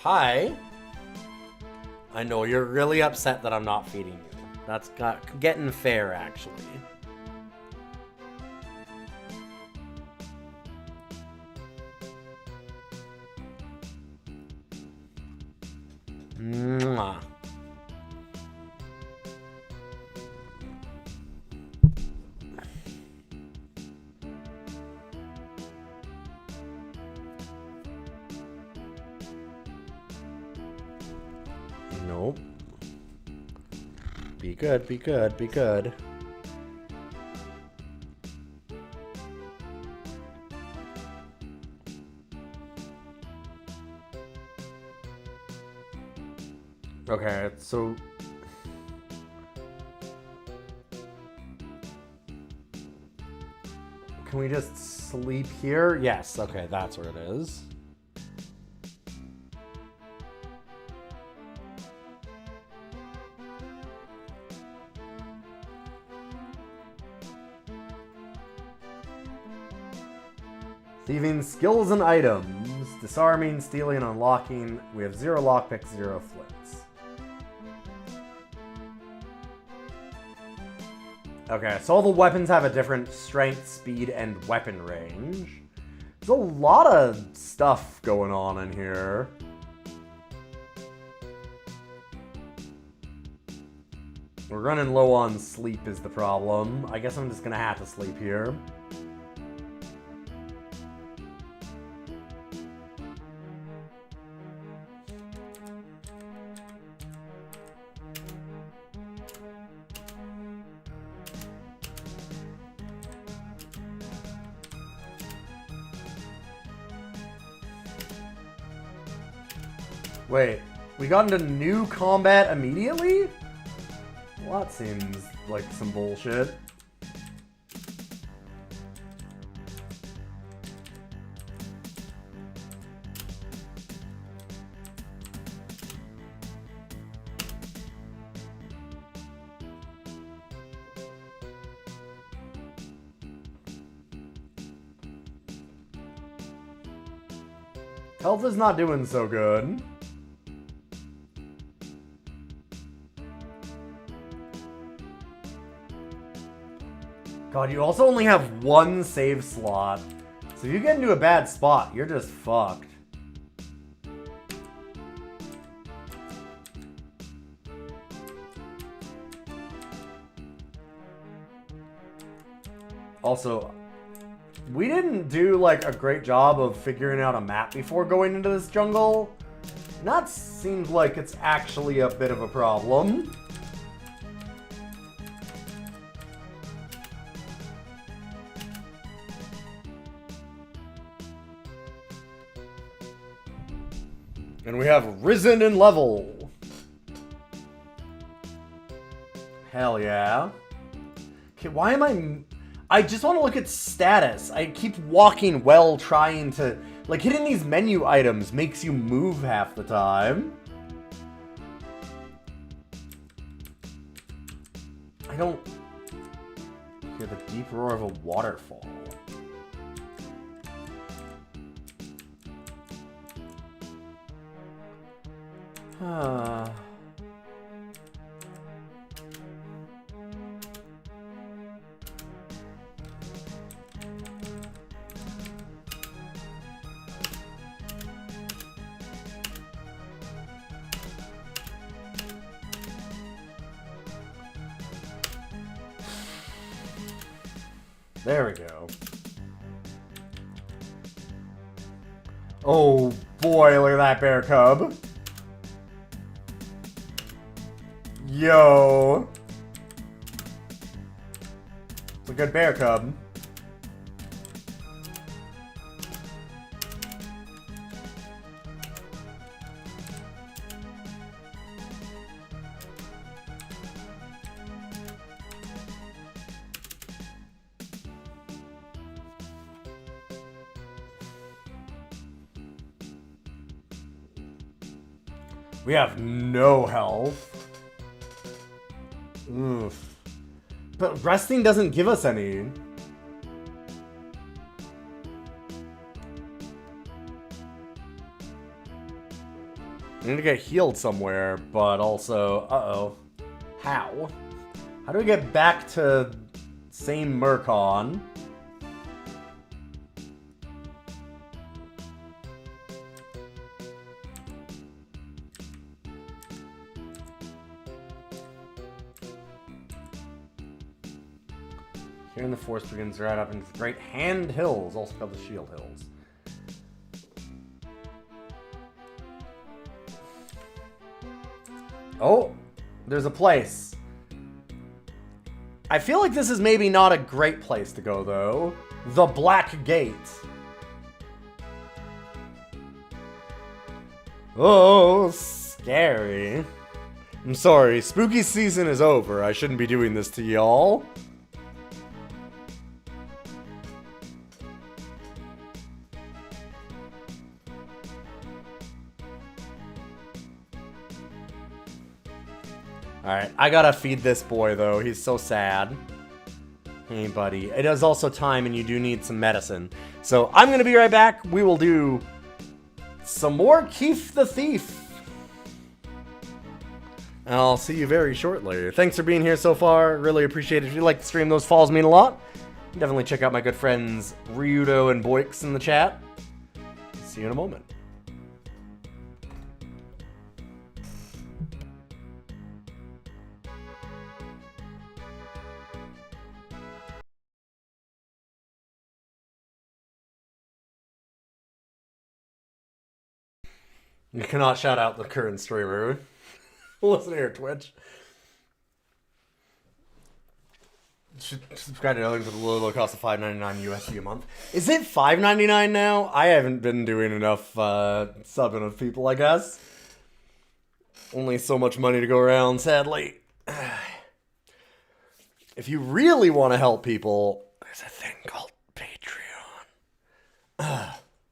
Speaker 1: Hi. I know you're really upset that I'm not feeding you. That's getting fair, actually. Mwah. Nope. Be good, be good, be good. Okay, so... Can we just sleep here? Yes, okay, that's where it is. Thieving skills and items. Disarming, stealing, and unlocking. We have 0 lockpicks, 0 flints. Okay, so all the weapons have a different strength, speed, and weapon range. There's a lot of stuff going on in here. We're running low on sleep is the problem. I guess I'm just gonna have to sleep here. Wait, we got into new combat immediately? Well, that seems like some bullshit. Health is not doing so good. God, you also only have 1 save slot. So if you get into a bad spot, you're just fucked. Also, we didn't do like a great job of figuring out a map before going into this jungle. And that seems like it's actually a bit of a problem. And we have risen in level. Hell yeah. Okay, why am I just want to look at status. I keep walking well trying to... Like, hitting these menu items makes you move half the time. I don't... hear the deep roar of a waterfall. There we go. Oh boy, look at that bear cub. Yo. It's a good bear cub. We have no health. Oof. But resting doesn't give us any. I need to get healed somewhere, but also... Uh-oh. How? How do we get back to same Murkon? Here in the forest begins right up into the great Hand Hills, also called the Shield Hills. Oh, there's a place. I feel like this is maybe not a great place to go, though. The Black Gate. Oh, scary. I'm sorry, spooky season is over. I shouldn't be doing this to y'all. Alright, I gotta feed this boy, though. He's so sad. Hey, buddy. It is also time, and you do need some medicine. So, I'm gonna be right back. We will do some more Keef the Thief. And I'll see you very shortly. Thanks for being here so far. Really appreciate it. If you like the stream, those falls mean a lot. Definitely check out my good friends Ryudo and Boix in the chat. See you in a moment. You cannot shout out the current streamer. Listen here, Twitch. Subscribe to Nothing for the low cost of $5.99 USD a month. Is it $5.99 now? I haven't been doing enough subbing of people, I guess. Only so much money to go around, sadly. If you really want to help people, there's a thing called Patreon.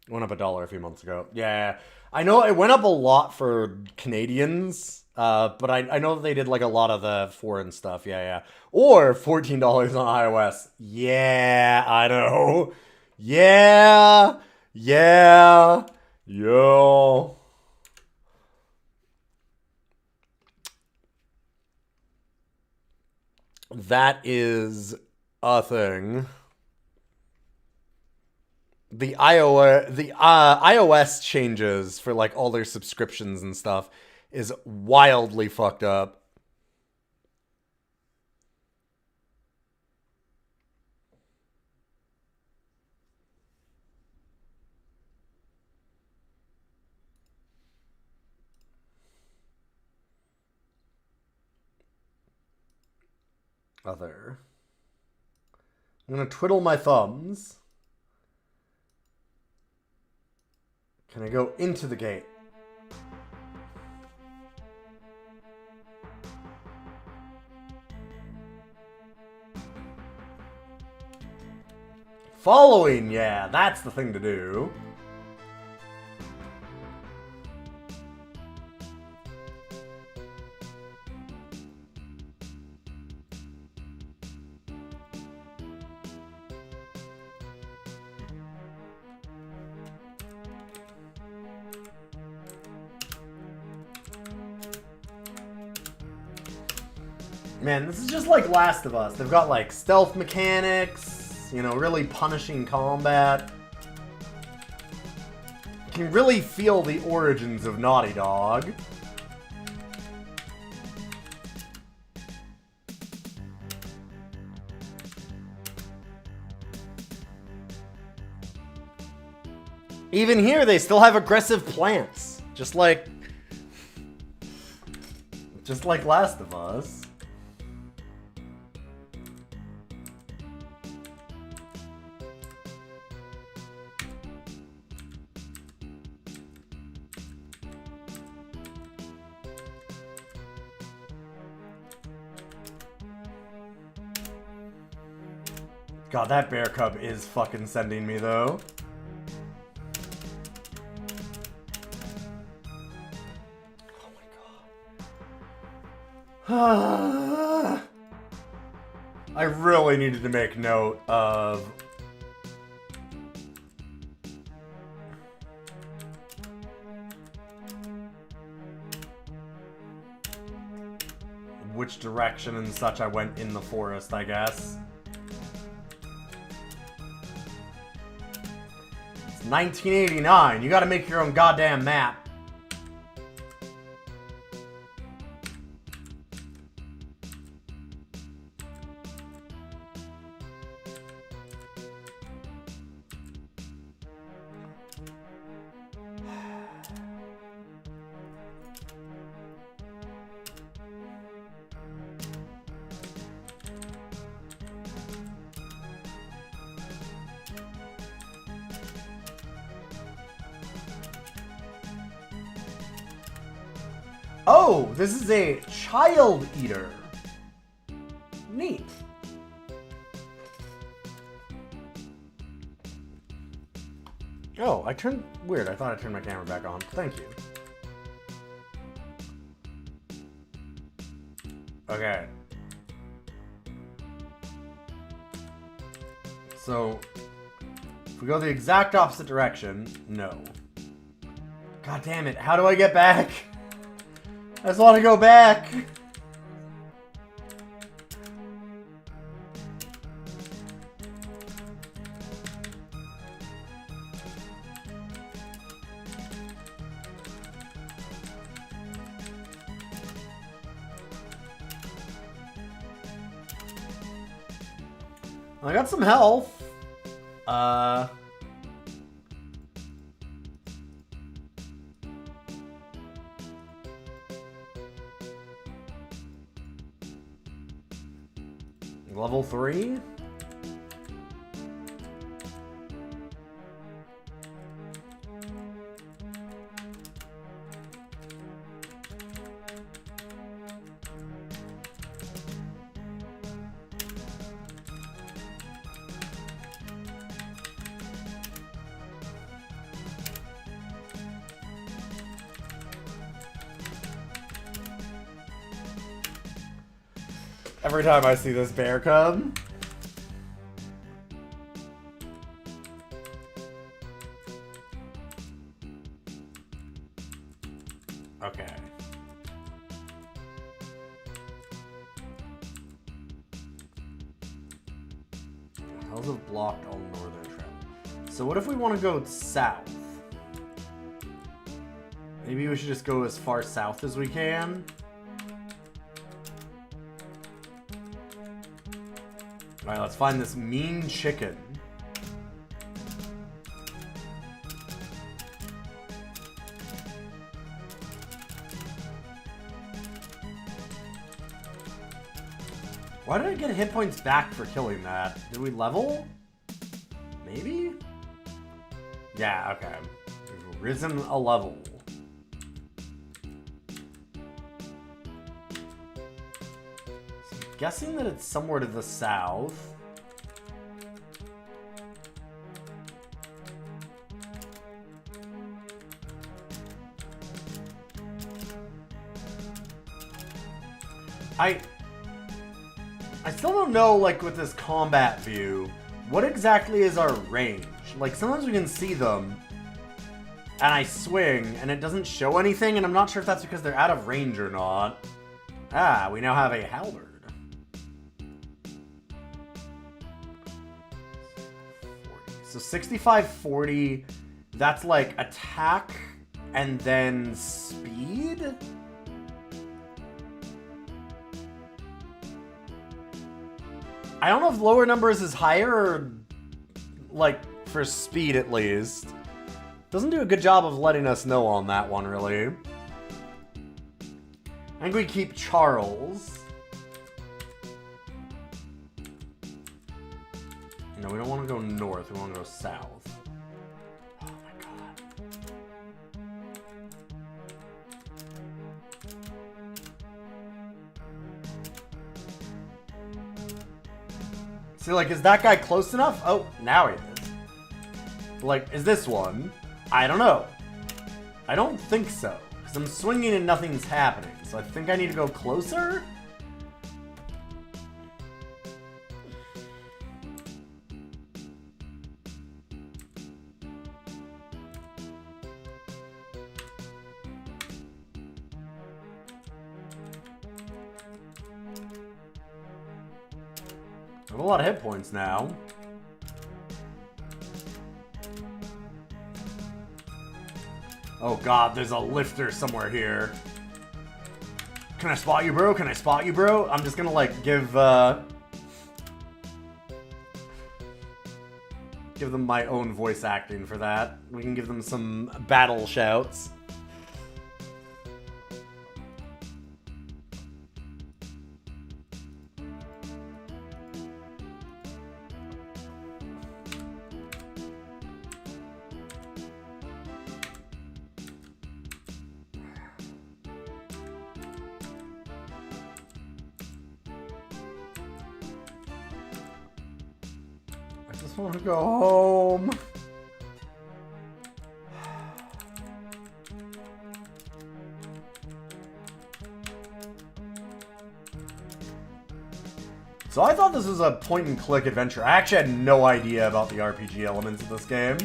Speaker 1: It went up $1 a few months ago. Yeah, I know it went up a lot for Canadians. But I know that they did like a lot of the foreign stuff, yeah. Or $14 on iOS. Yeah, I know. Yeah, yo. That is a thing. The iOS changes for like all their subscriptions and stuff is wildly fucked up. Other. I'm gonna twiddle my thumbs. Can I go into the gate? Following, yeah, that's the thing to do. Man, this is just like Last of Us. They've got like stealth mechanics, you know, really punishing combat. You can really feel the origins of Naughty Dog. Even here, they still have aggressive plants. Just like Last of Us. God, that bear cub is fucking sending me, though. Oh my god. I really needed to make note of... which direction and such I went in the forest, I guess. 1989. You gotta make your own goddamn map. Oh, this is a child eater. Neat. Oh, weird, I thought I turned my camera back on. Thank you. Okay. So, if we go the exact opposite direction, no. God damn it, how do I get back? I just want to go back. I got some health. Level 3? Every time I see this bear come. Okay. Hills have blocked all northern travel. So what if we want to go south? Maybe we should just go as far south as we can. Alright, let's find this mean chicken. Why did I get hit points back for killing that? Did we level? Maybe? Yeah, okay. We've risen a level. Guessing that it's somewhere to the south. I still don't know, like, with this combat view, what exactly is our range? Like, sometimes we can see them, and I swing, and it doesn't show anything, and I'm not sure if that's because they're out of range or not. Ah, we now have a halberd. So 65-40, that's like attack and then speed? I don't know if lower numbers is higher or, like, for speed at least. Doesn't do a good job of letting us know on that one, really. I think we keep Charles. No, we don't want to go north, we want to go south. Oh my god. See, like, is that guy close enough? Oh, now he is. Like, is this one? I don't know. I don't think so. Because I'm swinging and nothing's happening. So I think I need to go closer? I have a lot of hit points now. Oh god, there's a lifter somewhere here. Can I spot you, bro? Can I spot you, bro? I'm just gonna, like, give them my own voice acting for that. We can give them some battle shouts. just want to go home. So I thought this was a point-and-click adventure. I actually had no idea about the RPG elements of this game.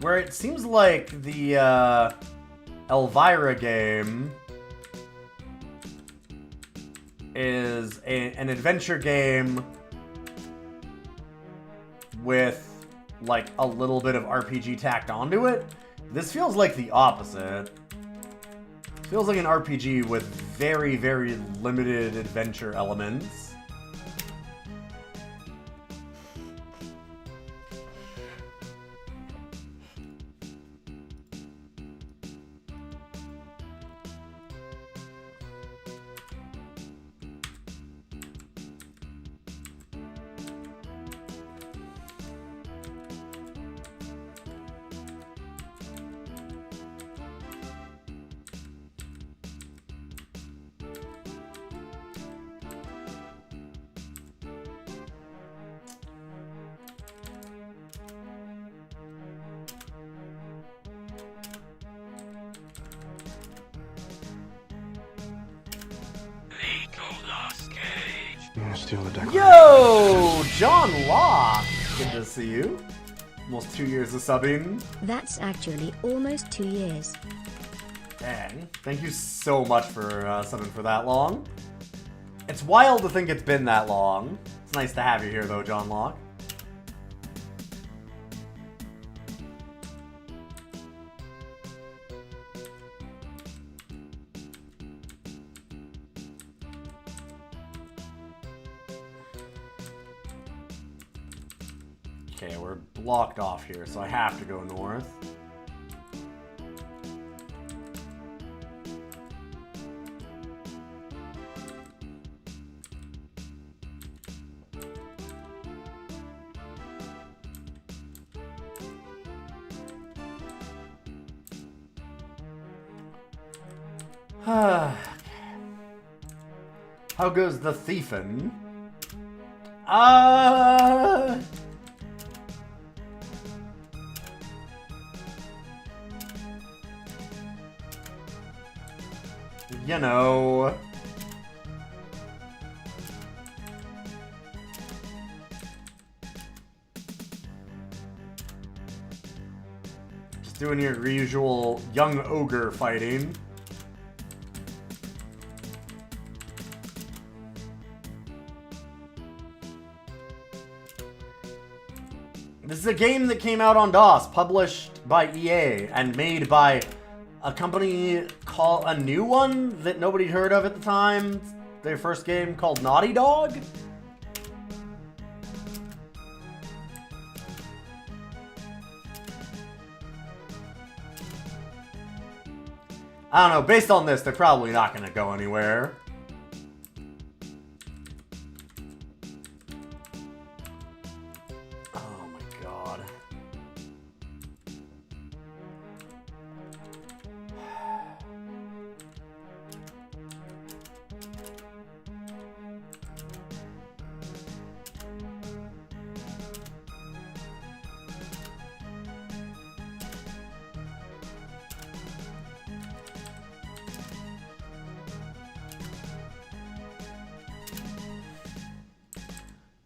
Speaker 1: Where it seems like the Elvira game is an adventure game with like a little bit of RPG tacked onto it. This feels like the opposite. Feels like an RPG with very, very limited adventure elements. Yo, John Locke! Good to see you. Almost 2 years of subbing.
Speaker 2: That's actually almost 2 years.
Speaker 1: Dang. Thank you so much for subbing for that long. It's wild to think it's been that long. It's nice to have you here, though, John Locke. Okay, we're blocked off here, so I have to go north. How goes the thiefin'? You know. Just doing your usual young ogre fighting. This is a game that came out on DOS, published by EA, and made by a company called a new one that nobody heard of at the time. Their first game called Naughty Dog. I don't know, based on this, they're probably not going to go anywhere. Oh my god.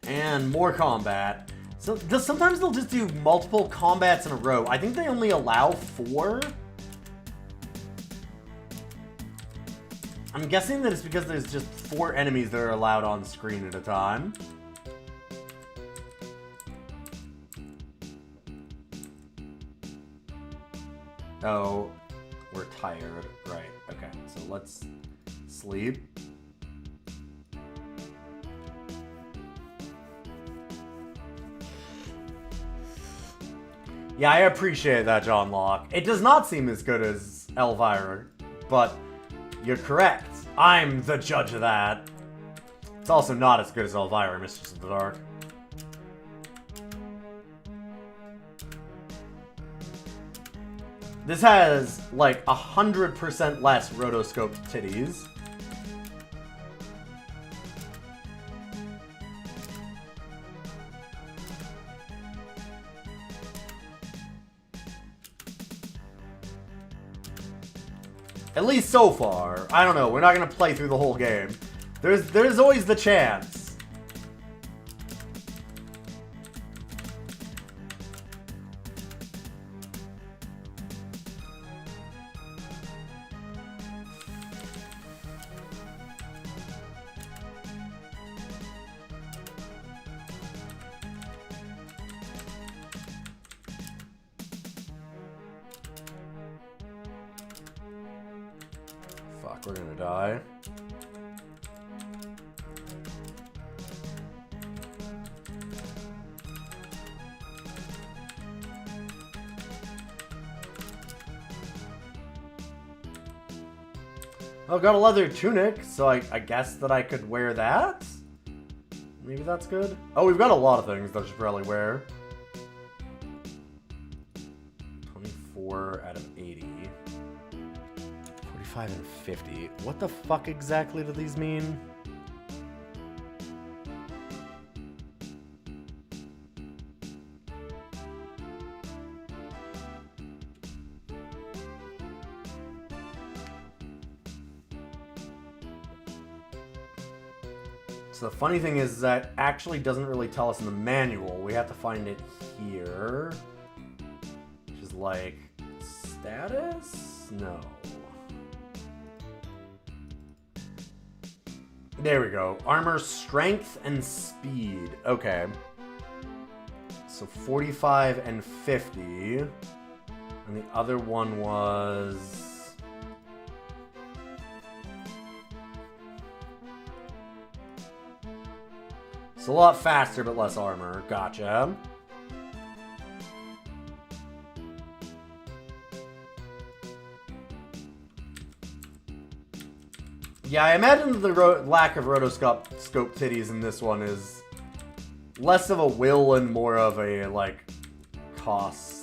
Speaker 1: And more combat. So sometimes they'll just do multiple combats in a row. I think they only allow 4. I'm guessing that it's because there's just 4 enemies that are allowed on screen at a time. Oh, we're tired. Right, okay. So let's sleep. Yeah, I appreciate that, John Locke. It does not seem as good as Elvira, but you're correct. I'm the judge of that. It's also not as good as Elvira, Mistress of the Dark. This has, like, 100% less rotoscoped titties. At least so far. I don't know. We're not gonna play through the whole game. There's always the chance. Fuck, we're gonna die. Oh, got a leather tunic, so I guess that I could wear that? Maybe that's good? Oh, we've got a lot of things that I should probably wear. 24 out of 80. 45 and 50. What the fuck exactly do these mean? So the funny thing is that actually doesn't really tell us in the manual. We have to find it here. Which is like status? No. There we go. Armor, strength, and speed. Okay. So 45 and 50. And the other one was... It's a lot faster, but less armor. Gotcha. Yeah, I imagine the lack of rotoscope titties in this one is less of a will and more of a, like, cost.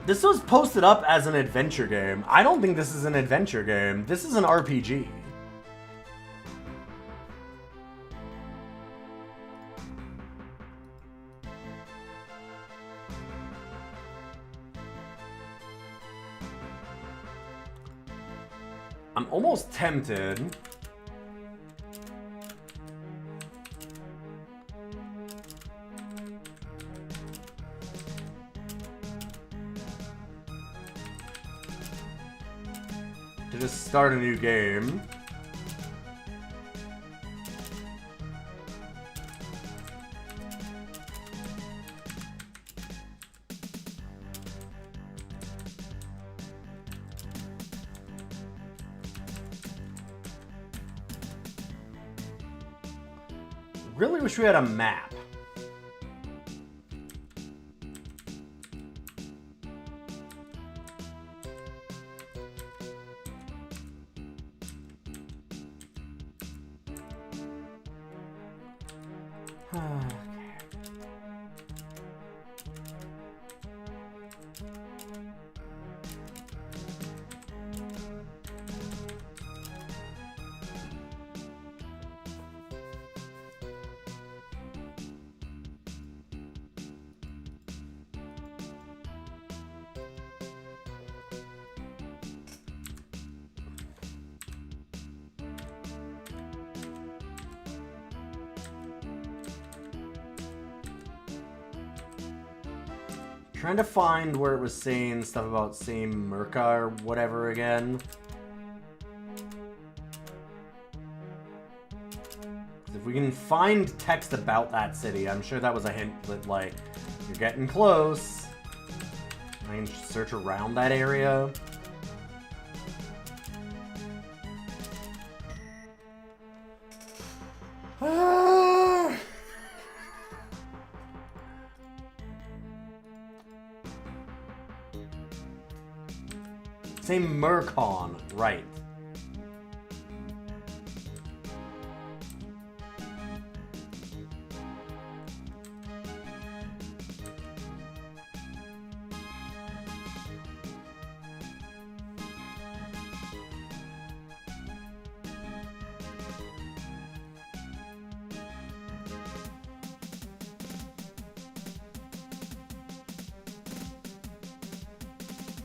Speaker 1: This was posted up as an adventure game. I don't think this is an adventure game. This is an RPG. I'm almost tempted. To just start a new game. Really wish we had a map. Trying to find where it was saying stuff about same Merca or whatever again. If we can find text about that city, I'm sure that was a hint that, like, you're getting close. I can search around that area. Same Mercon, right.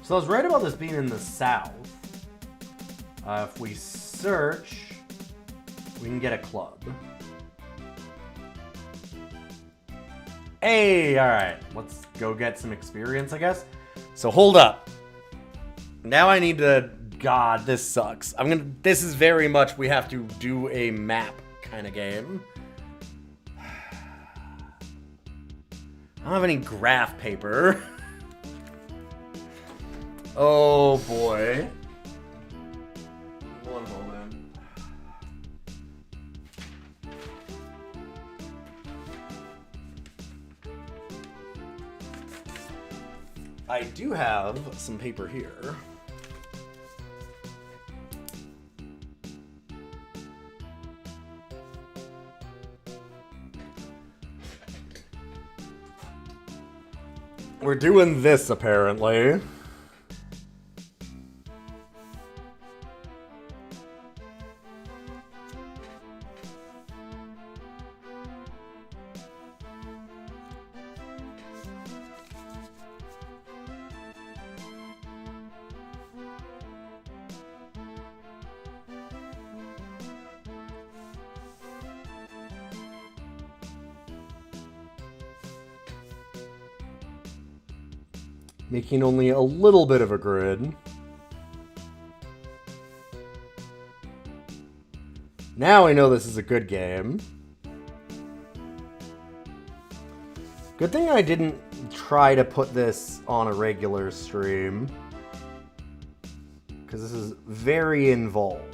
Speaker 1: So I was right about this being in the south. If we search, we can get a club. Hey, alright. Let's go get some experience, I guess. So hold up. Now I need to... God, this sucks. This is very much we have to do a map kind of game. I don't have any graph paper. Oh boy. One moment. I do have some paper here. We're doing this, apparently. Making only a little bit of a grid. Now I know this is a good game. Good thing I didn't try to put this on a regular stream, because this is very involved.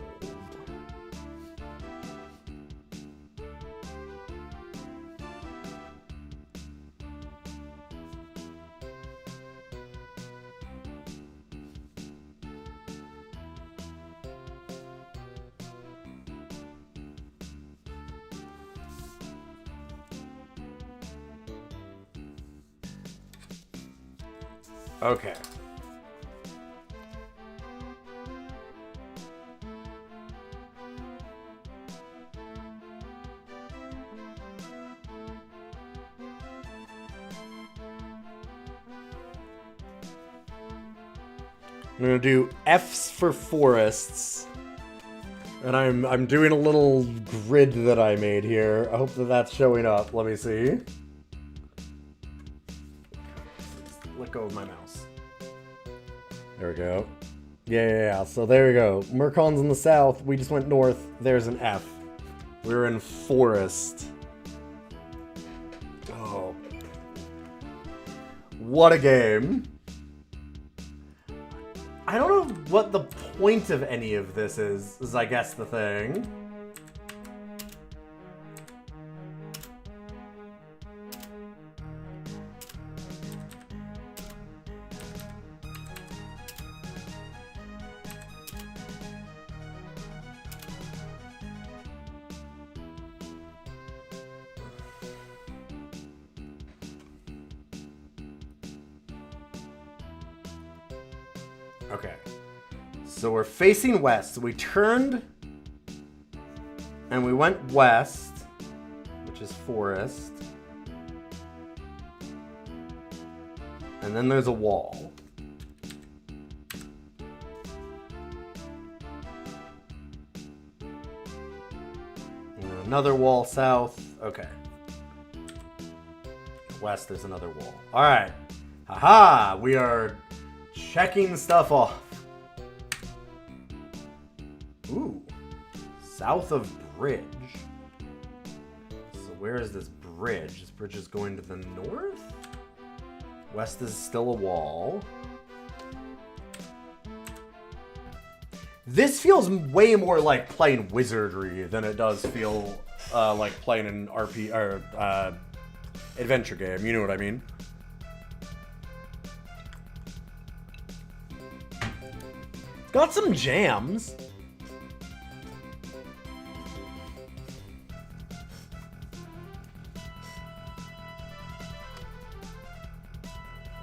Speaker 1: Okay. I'm gonna do F's for forests, and I'm doing a little grid that I made here. I hope that that's showing up. Let me see. Let go of my mouse. There we go. Yeah. So there we go. Mercon's in the south. We just went north. There's an F. We're in forest. Oh. What a game. I don't know what the point of any of this is I guess the thing. Okay, so we're facing west. So we turned and we went west, which is forest. And then there's a wall. And another wall south. Okay. West, there's another wall. All right. Haha, we are checking stuff off. Ooh. South of bridge. So where is this bridge? This bridge is going to the north? West is still a wall. This feels way more like playing Wizardry than it does feel like playing an RP or adventure game. You know what I mean? Got some jams.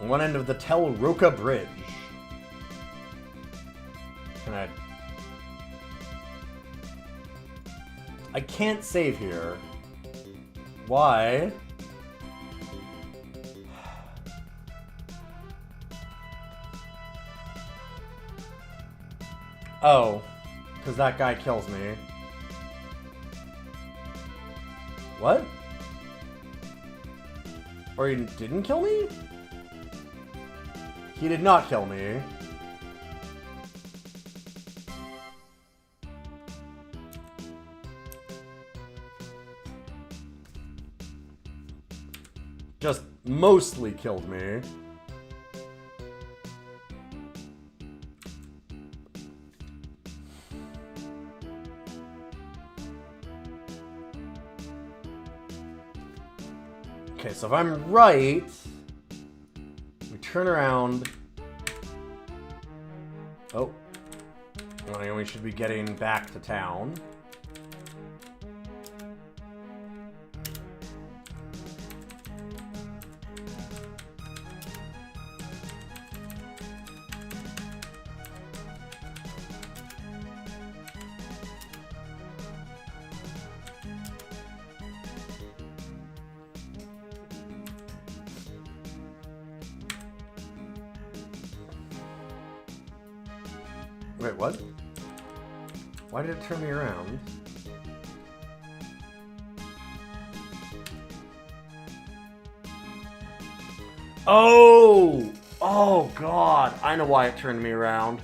Speaker 1: One end of the Tel Roca Bridge. Can I can't save here. Why? Oh, because that guy kills me. What? Or he didn't kill me? He did not kill me. Just mostly killed me. Okay, so if I'm right, we turn around. Oh. Well, we should be getting back to town. Wait, what? Why did it turn me around? Oh! Oh, God. I know why it turned me around.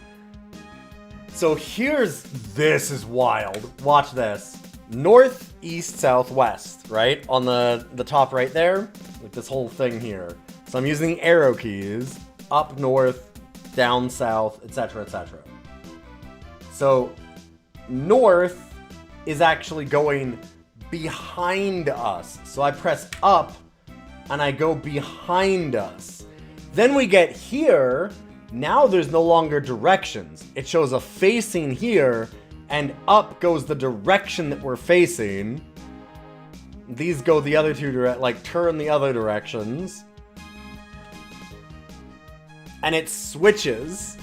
Speaker 1: So this is wild. Watch this. North, east, south, west, right? On the top right there. Like this whole thing here. So I'm using arrow keys. Up north, down south, etc., etc. So, north is actually going behind us. So I press up, and I go behind us. Then we get here. Now there's no longer directions. It shows a facing here, and up goes the direction that we're facing. These go the other two turn the other directions. And it switches.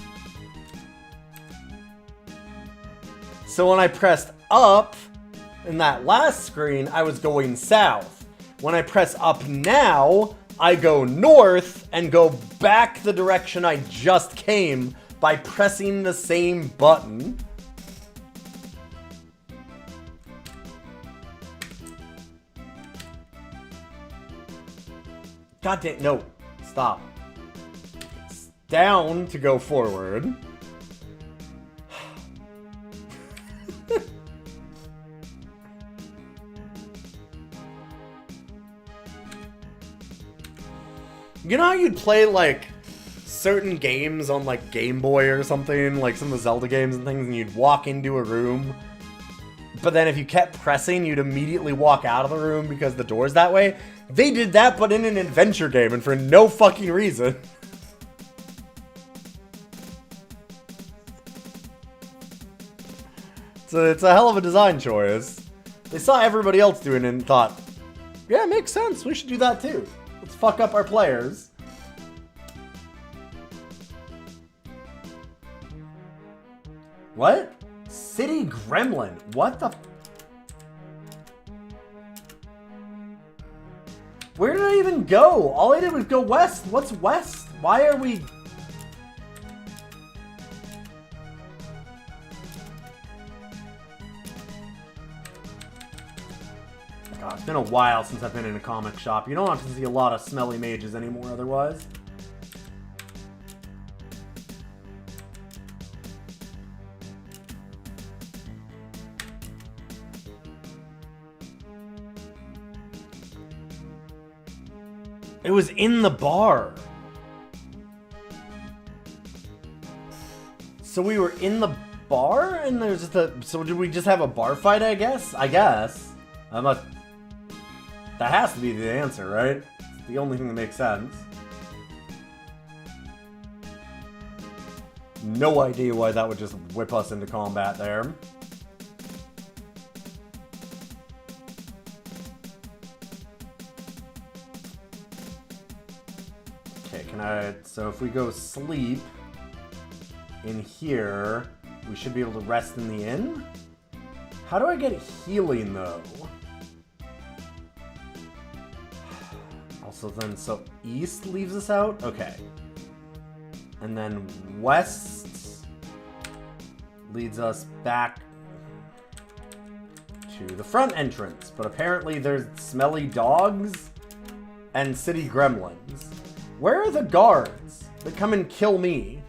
Speaker 1: So when I pressed up in that last screen, I was going south. When I press up now, I go north and go back the direction I just came by pressing the same button. God damn, no, stop. It's down to go forward. You know how you'd play, like, certain games on, like, Game Boy or something? Like some of the Zelda games and things, and you'd walk into a room, but then if you kept pressing, you'd immediately walk out of the room because the door's that way? They did that, but in an adventure game, and for no fucking reason. So it's a hell of a design choice. They saw everybody else doing it and thought, yeah, it makes sense, we should do that too. Let's fuck up our players. What? City Gremlin. What the? Where did I even go? All I did was go west. What's west? Why are we... God, it's been a while since I've been in a comic shop. You don't have to see a lot of smelly mages anymore otherwise. It was in the bar. So we were in the bar and there's just a... So did we just have a bar fight, I guess? I'm not... That has to be the answer, right? It's the only thing that makes sense. No idea why that would just whip us into combat there. Okay, can I... So if we go sleep in here, we should be able to rest in the inn? How do I get healing, though? Also then, so east leaves us out? Okay. And then west leads us back to the front entrance. But apparently there's smelly dogs and city gremlins. Where are the guards that come and kill me?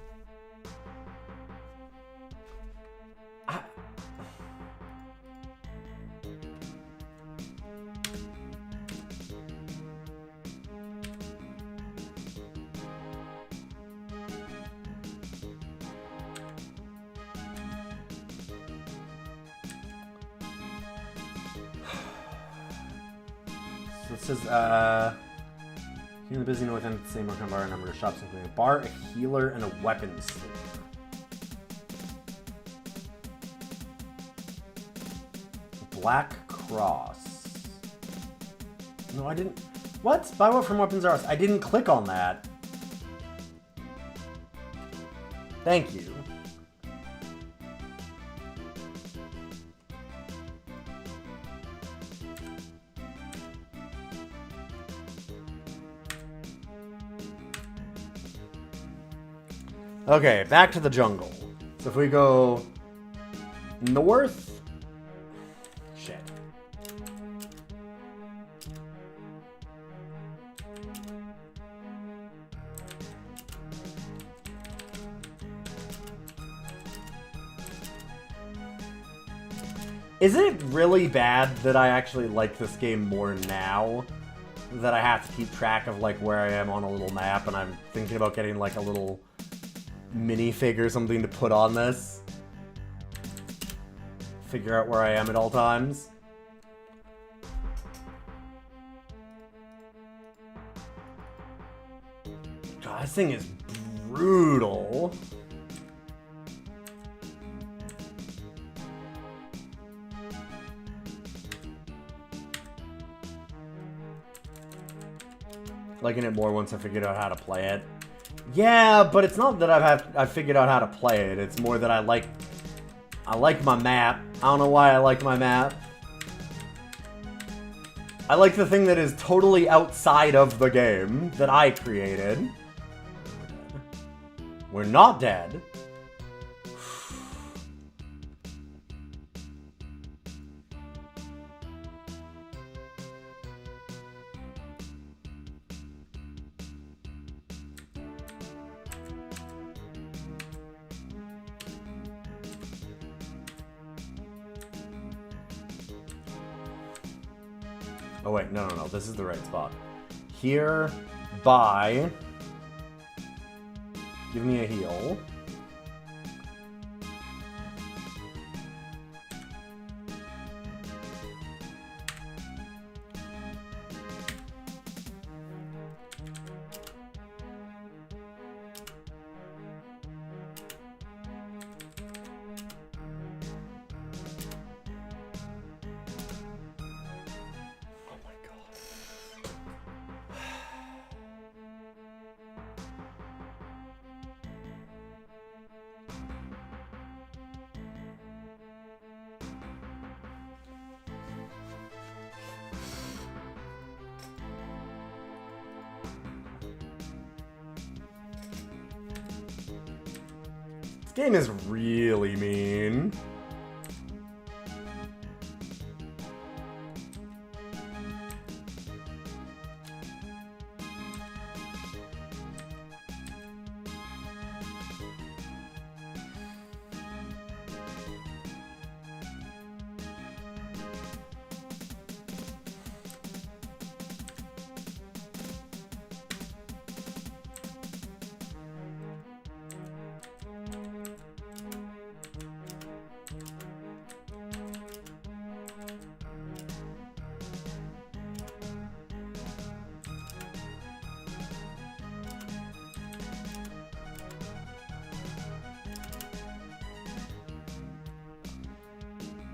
Speaker 1: This is, here in the busy north end of the same Arkham bar, a number of shops, including a bar, a healer, and a weapons store. Black Cross. No, I didn't. What? Buy what from Weapons R Us? I didn't click on that. Thank you. Okay, back to the jungle. So if we go north... Shit. Is it really bad that I actually like this game more now? That I have to keep track of like where I am on a little map, and I'm thinking about getting like a little minifig or something to put on this. Figure out where I am at all times. God, this thing is brutal. Liking it more once I figured out how to play it. Yeah, but it's not that I've figured out how to play it. It's more that I like my map. I don't know why I like my map. I like the thing that is totally outside of the game that I created. We're not dead. Oh wait, no, this is the right spot. Here, by... Give me a heal. This game is really mean.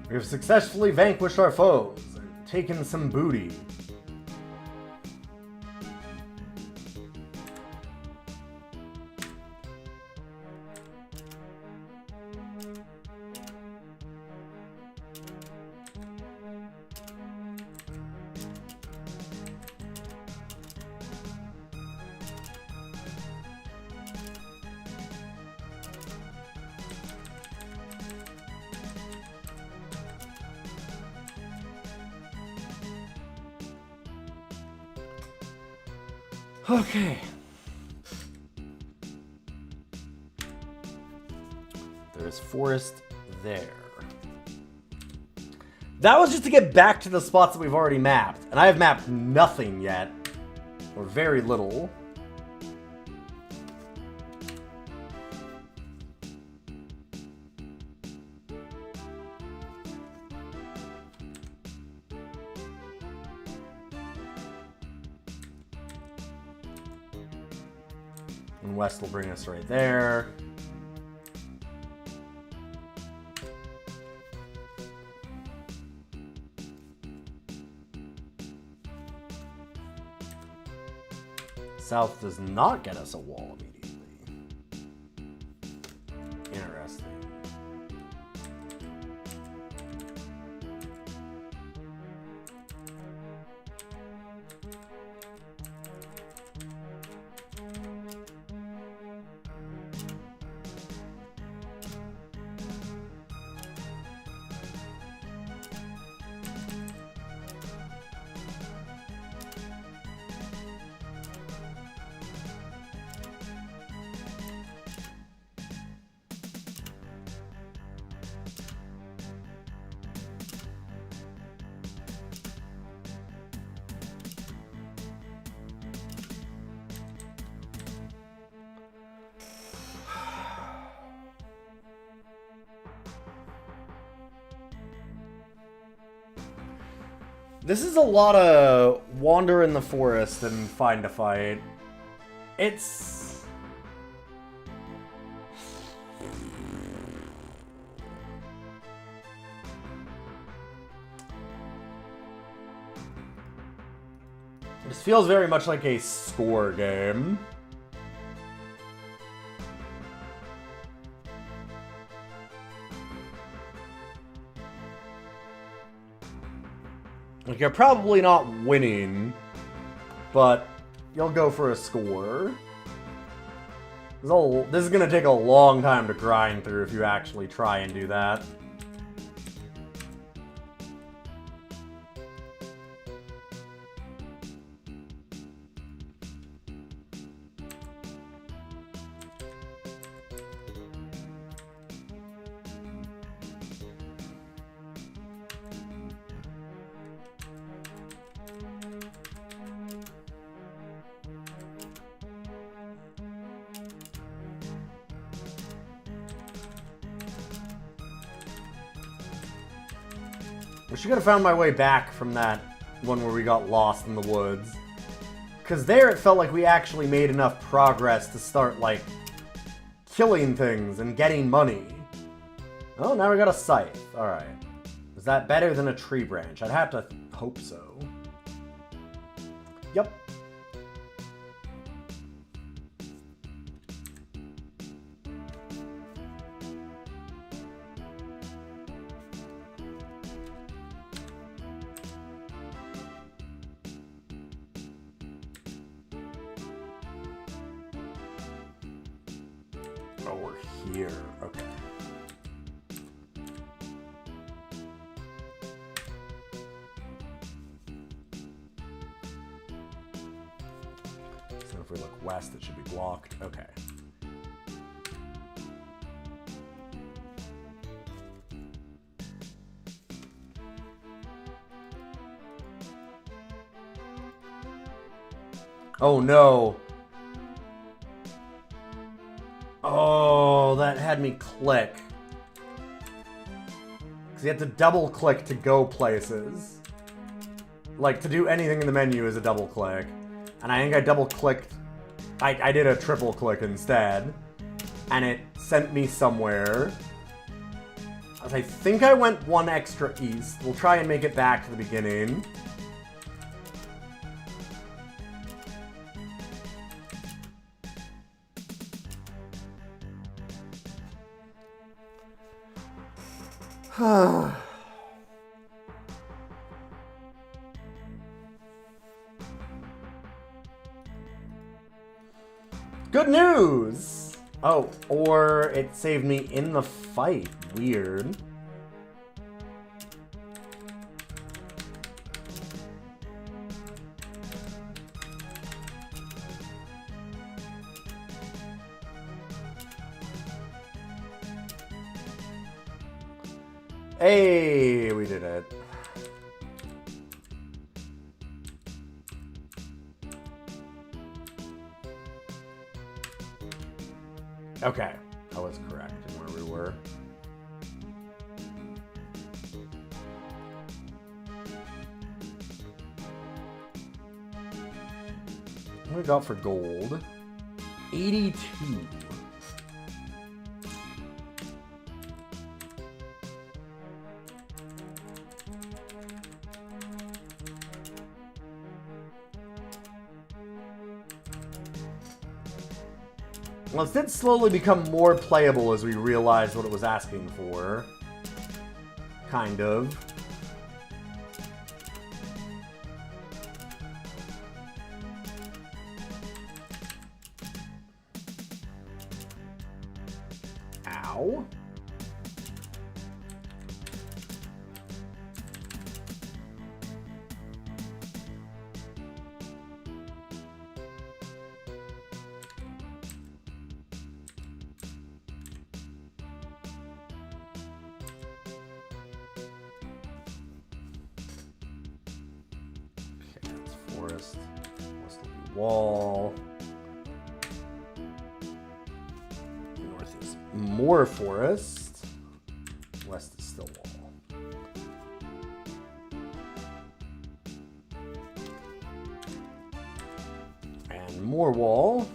Speaker 1: We have successfully vanquished our foes and taken some booty. Okay. There's forest there. That was just to get back to the spots that we've already mapped. And I have mapped nothing yet. Or very little. And west will bring us right there. South does not get us a wall immediately. Interesting. This is a lot of wander in the forest and find a fight. It's... This feels very much like a score game. Like, you're probably not winning, but you'll go for a score. This is gonna take a long time to grind through if you actually try and do that. Wish I could have found my way back from that one where we got lost in the woods. Because there it felt like we actually made enough progress to start, like, killing things and getting money. Oh, now we got a scythe. Alright. Is that better than a tree branch? I'd have to hope so. Yep. Oh, we're here. Okay. So if we look west, it should be blocked. Okay. Oh no. Oh, that had me click. Because you have to double click to go places. Like, to do anything in the menu is a double click. And I think I double clicked. I did a triple click instead. And it sent me somewhere. I think I went one extra east. We'll try and make it back to the beginning. Good news! Oh, or it saved me in the fight. Weird. Hey, we did it. Okay, I was correct in where we were. What do we got for gold? 82. Well, it did slowly become more playable as we realized what it was asking for. Kind of. Ow. Forest, west will be wall. North is more forest. West is still wall. And more wall.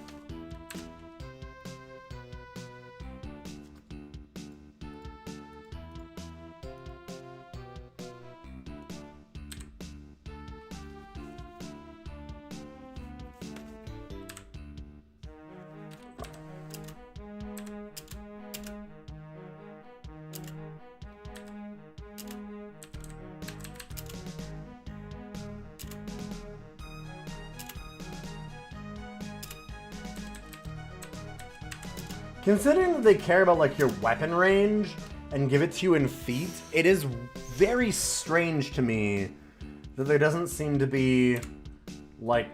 Speaker 1: Considering that they care about like your weapon range and give it to you in feet, it is very strange to me that there doesn't seem to be like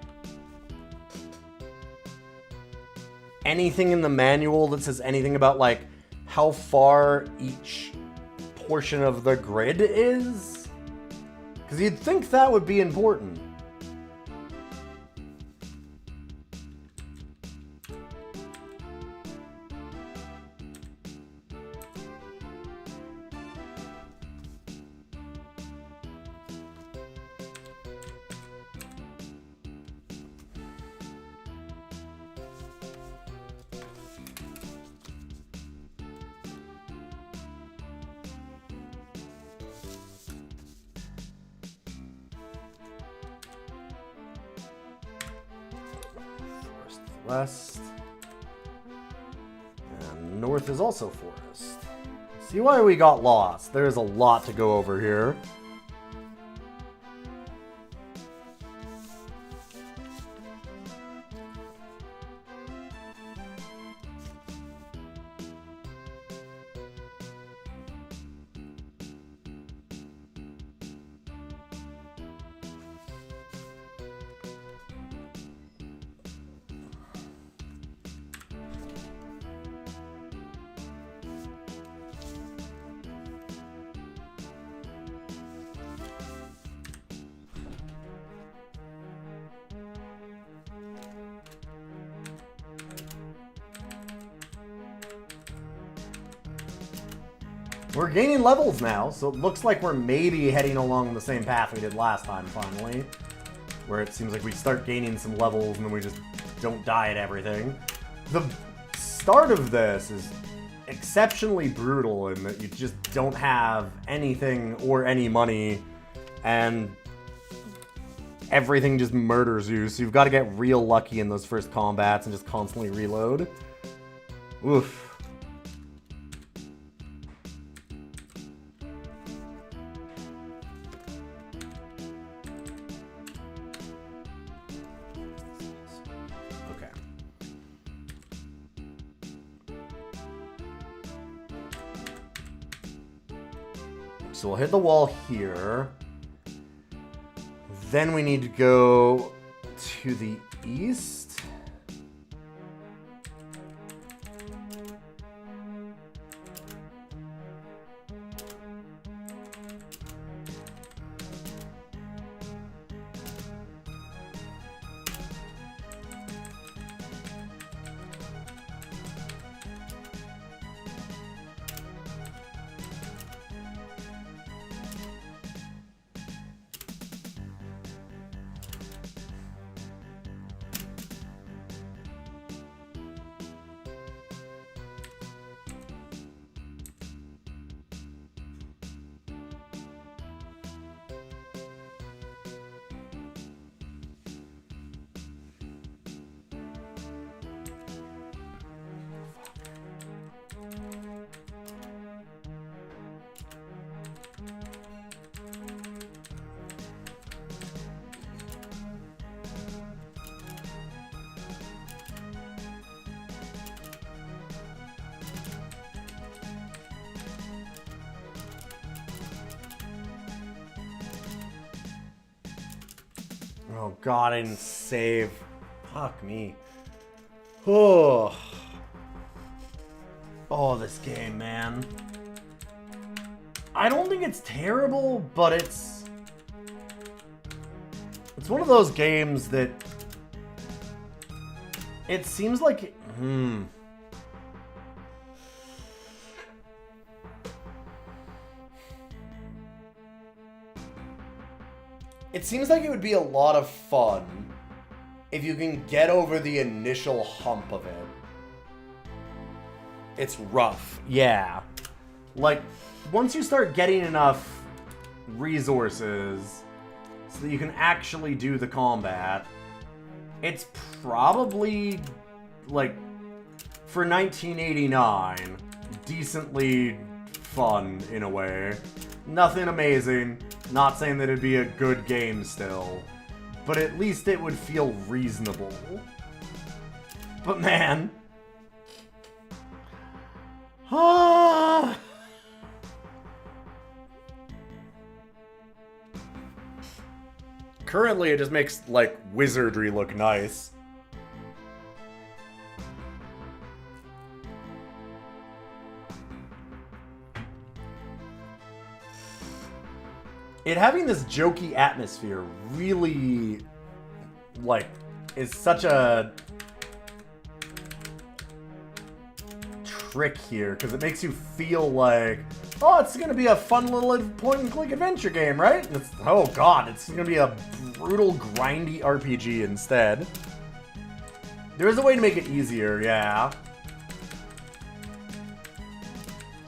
Speaker 1: anything in the manual that says anything about like how far each portion of the grid is. Because you'd think that would be important. West. And north is also forest. See why we got lost. There's a lot to go over here. We're gaining levels now, so it looks like we're maybe heading along the same path we did last time, finally. Where it seems like we start gaining some levels and then we just don't die at everything. The start of this is exceptionally brutal in that you just don't have anything or any money, and everything just murders you, so you've got to get real lucky in those first combats and just constantly reload. Oof. So we'll hit the wall here. Then we need to go to the east. Oh god, I didn't save. Fuck me. Oh. Oh, this game, man. I don't think it's terrible, but it's one of those games that it seems like it seems like it would be a lot of fun if you can get over the initial hump of it. It's rough, yeah. Like, once you start getting enough resources so that you can actually do the combat, it's probably, like, for 1989, decently fun in a way. Nothing amazing. Not saying that it'd be a good game still, but at least it would feel reasonable. But man... Currently, it just makes, like, wizardry look nice. It having this jokey atmosphere really, like, is such a trick here, because it makes you feel like, oh, it's going to be a fun little point-and-click adventure game, right? And it's, oh god, it's going to be a brutal, grindy RPG instead. There is a way to make it easier, yeah.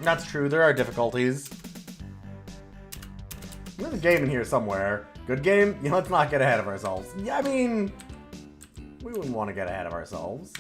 Speaker 1: That's true, there are difficulties. There's a game in here somewhere. Good game? You know, let's not get ahead of ourselves. Yeah, I mean, we wouldn't want to get ahead of ourselves.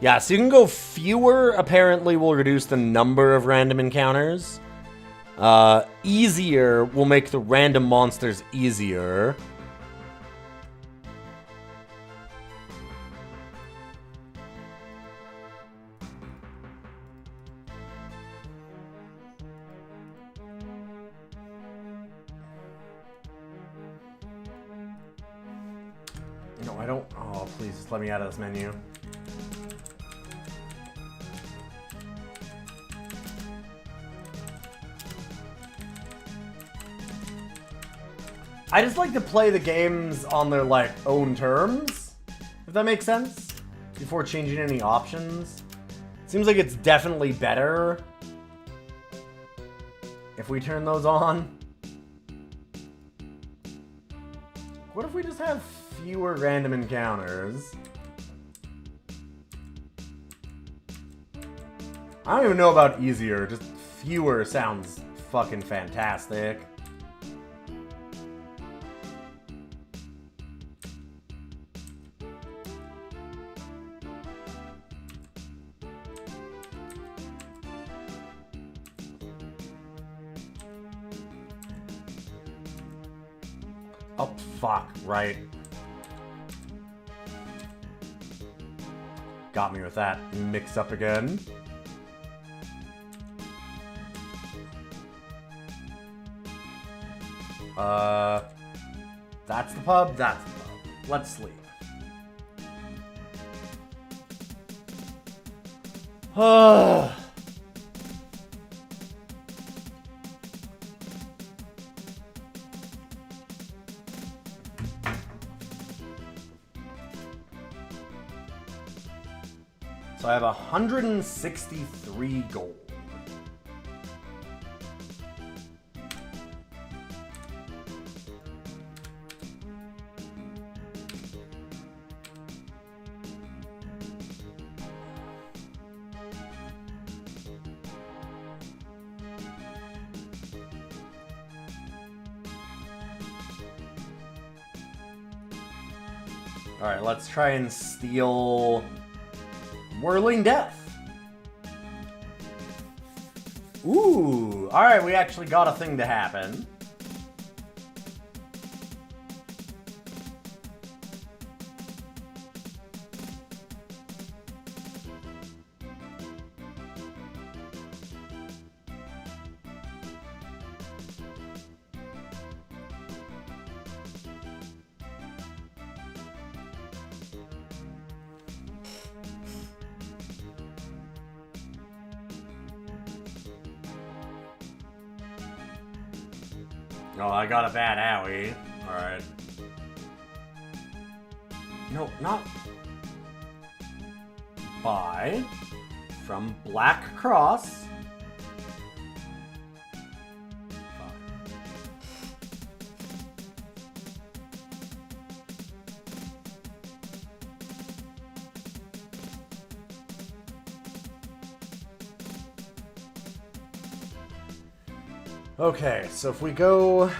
Speaker 1: Yeah, so you can go fewer, apparently will reduce the number of random encounters. Easier will make the random monsters easier. No, I don't... Oh, please, just let me out of this menu. I just like to play the games on their, like, own terms, if that makes sense, before changing any options. Seems like it's definitely better if we turn those on. What if we just have fewer random encounters? I don't even know about easier, just fewer sounds fucking fantastic. Oh, fuck, right. Got me with that mix up again. That's the pub, that's the pub. Let's sleep. So I have 163 gold. Alright, let's try and steal Whirling Death. Ooh, alright, we actually got a thing to happen. Oh, I got a bad owie. Alright. No, not... Buy from Black Cross. Okay, so if we go...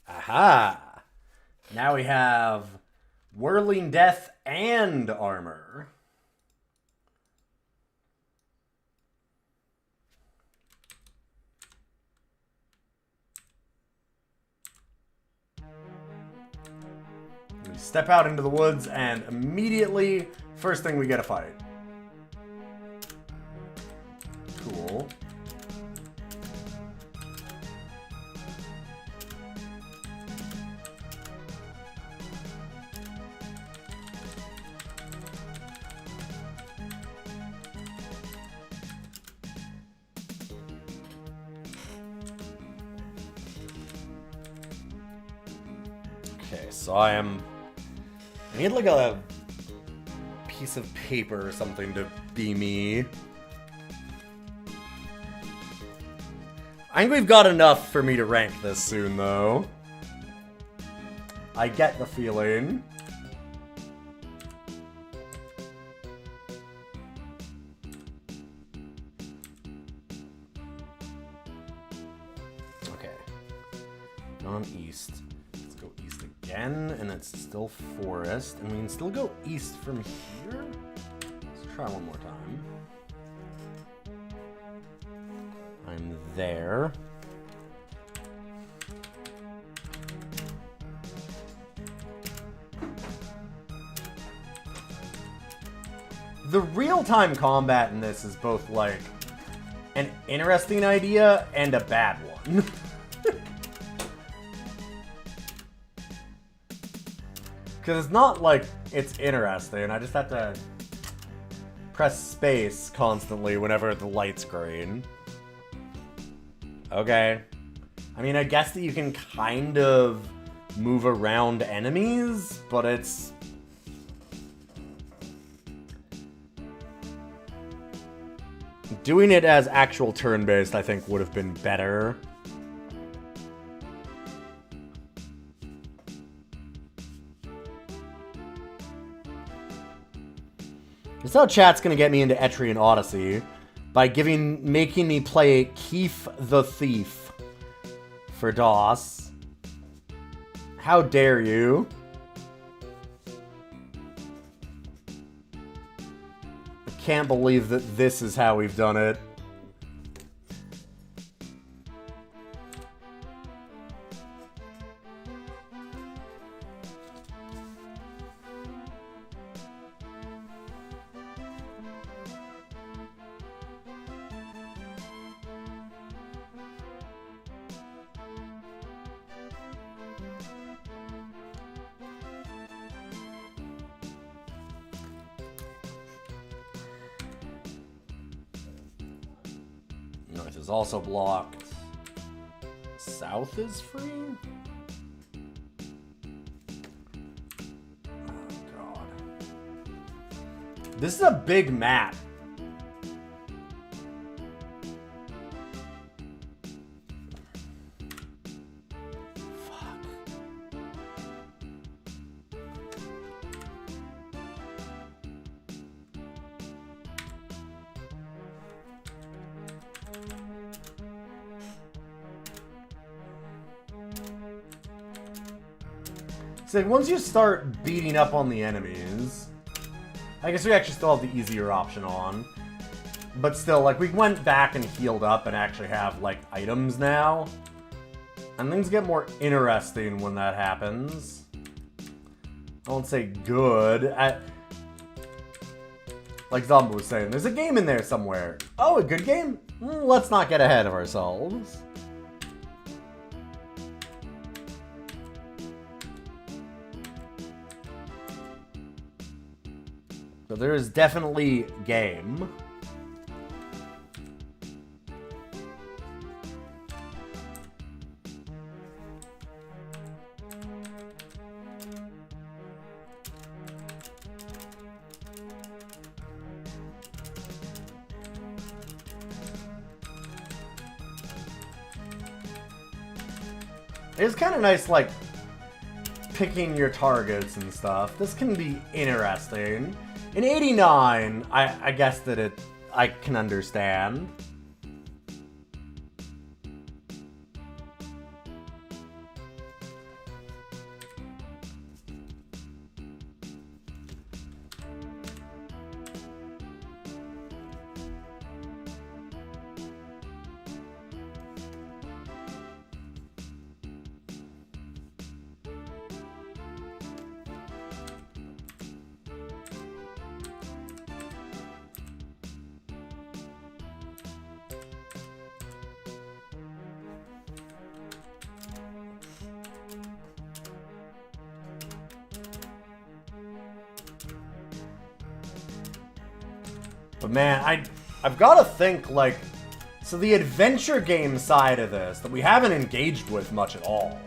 Speaker 1: Aha! Now we have Whirling Death and Armor. We step out into the woods and immediately, first thing we get a fight. Cool. Okay, so I need like a piece of paper or something to be me. I think we've got enough for me to rank this soon, though. I get the feeling. Okay. Gone east. Let's go east again, and it's still forest, and we can still go east from here. Let's try one more time. I'm there. The real-time combat in this is both, like, an interesting idea and a bad one. Because it's not like it's interesting, I just have to press space constantly whenever the light's green. Okay. I mean, I guess that you can kind of move around enemies, but it's... doing it as actual turn-based, I think, would have been better. This is how chat's gonna get me into Etrian Odyssey. By making me play Keef The Thief for DOS. How dare you? I can't believe that this is how we've done it. North is also blocked. South is free? Oh, God. This is a big map. So once you start beating up on the enemies, I guess we actually still have the easier option on. But still, like, we went back and healed up and actually have, like, items now. And things get more interesting when that happens. I won't say good. Like Zombo was saying, there's a game in there somewhere. Oh, a good game? Let's not get ahead of ourselves. So there is definitely game. It's kind of nice, like, picking your targets and stuff. This can be interesting. In 89, I guess that I can understand. But man, I've got to think, like, so the adventure game side of this that we haven't engaged with much at all.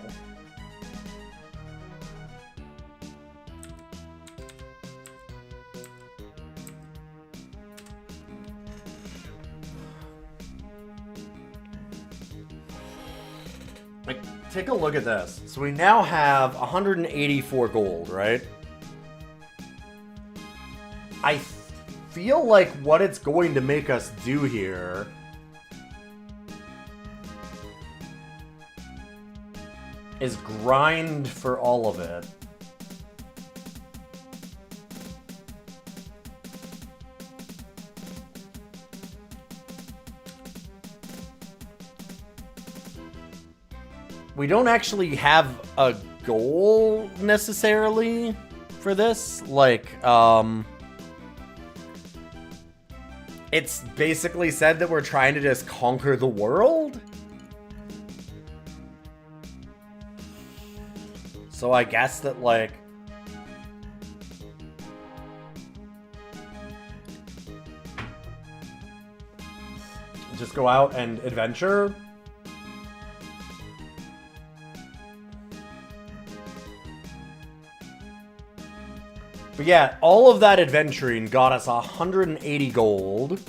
Speaker 1: Like, take a look at this. So we now have 184 gold, right? I feel like what it's going to make us do here is grind for all of it. We don't actually have a goal necessarily for this. Like, it's basically said that we're trying to just conquer the world. So I guess that, like, just go out and adventure. But yeah, all of that adventuring got us 180 gold.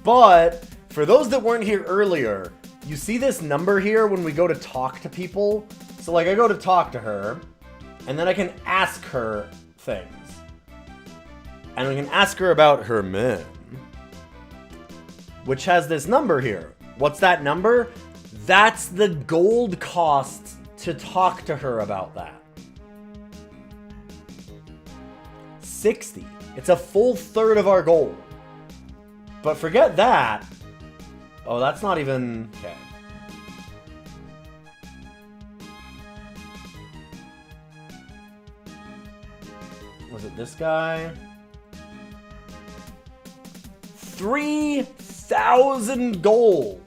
Speaker 1: But for those that weren't here earlier, you see this number here when we go to talk to people? So like I go to talk to her, and then I can ask her things. And we can ask her about her men, which has this number here. What's that number? That's the gold cost to talk to her about that. 60. It's a full third of our gold. But forget that. Oh, that's not even... Okay. Was it this guy? 3,000 gold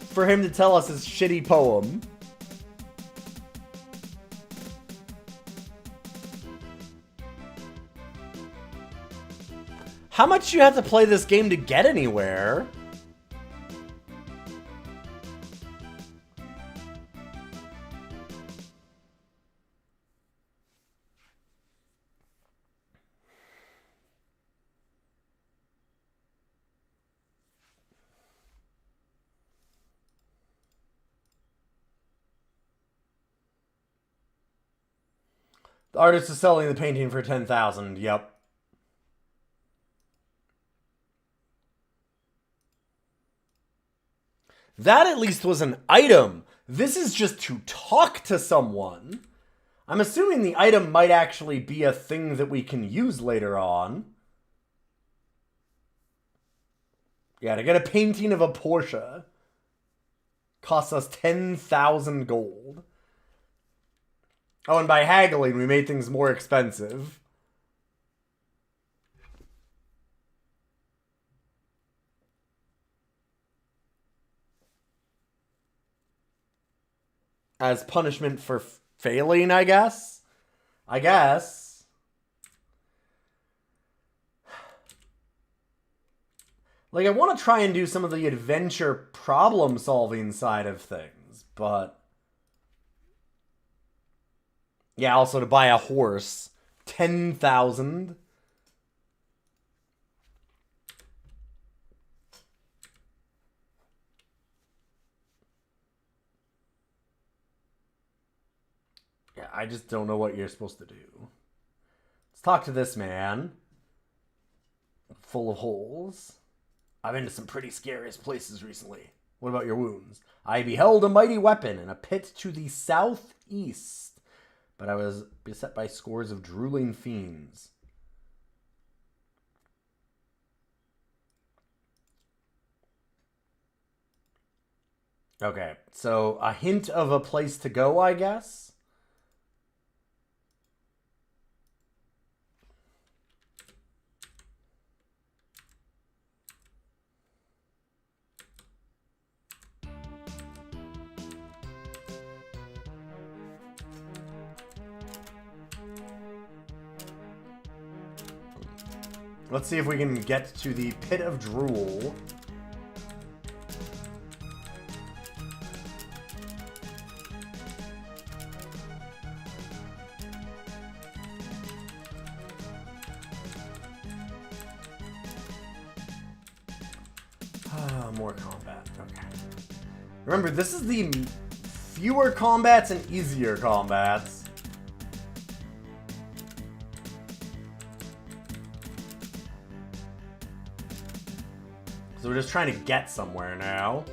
Speaker 1: for him to tell us his shitty poem. How much do you have to play this game to get anywhere? The artist is selling the painting for 10,000. Yep. That at least was an item. This is just to talk to someone. I'm assuming the item might actually be a thing that we can use later on. Yeah, to get a painting of a Porsche costs us 10,000 gold. Oh, and by haggling, we made things more expensive. As punishment for failing, I guess? I guess. Like, I want to try and do some of the adventure problem-solving side of things, but... Yeah, also to buy a horse. 10,000. Yeah, I just don't know what you're supposed to do. Let's talk to this man. Full of holes. I've been to some pretty scariest places recently. What about your wounds? I beheld a mighty weapon in a pit to the southeast, but I was beset by scores of drooling fiends. Okay, so a hint of a place to go, I guess? Let's see if we can get to the Pit of Drool. More combat. Okay. Remember, this is the fewer combats and easier combats. So we're just trying to get somewhere now.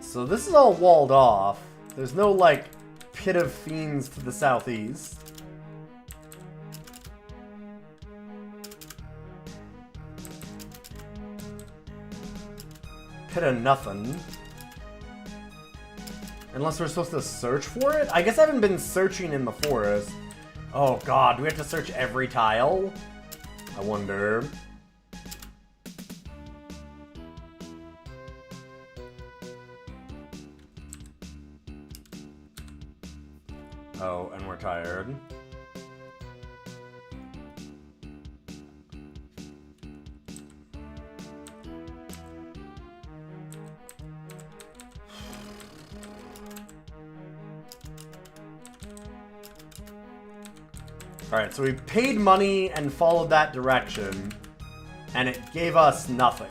Speaker 1: So this is all walled off. There's no, like, Pit of Fiends to the southeast. Pit of nothing. Unless we're supposed to search for it? I guess I haven't been searching in the forest. Oh god, do we have to search every tile? I wonder. Oh, and we're tired. Alright, so we paid money and followed that direction, and it gave us nothing.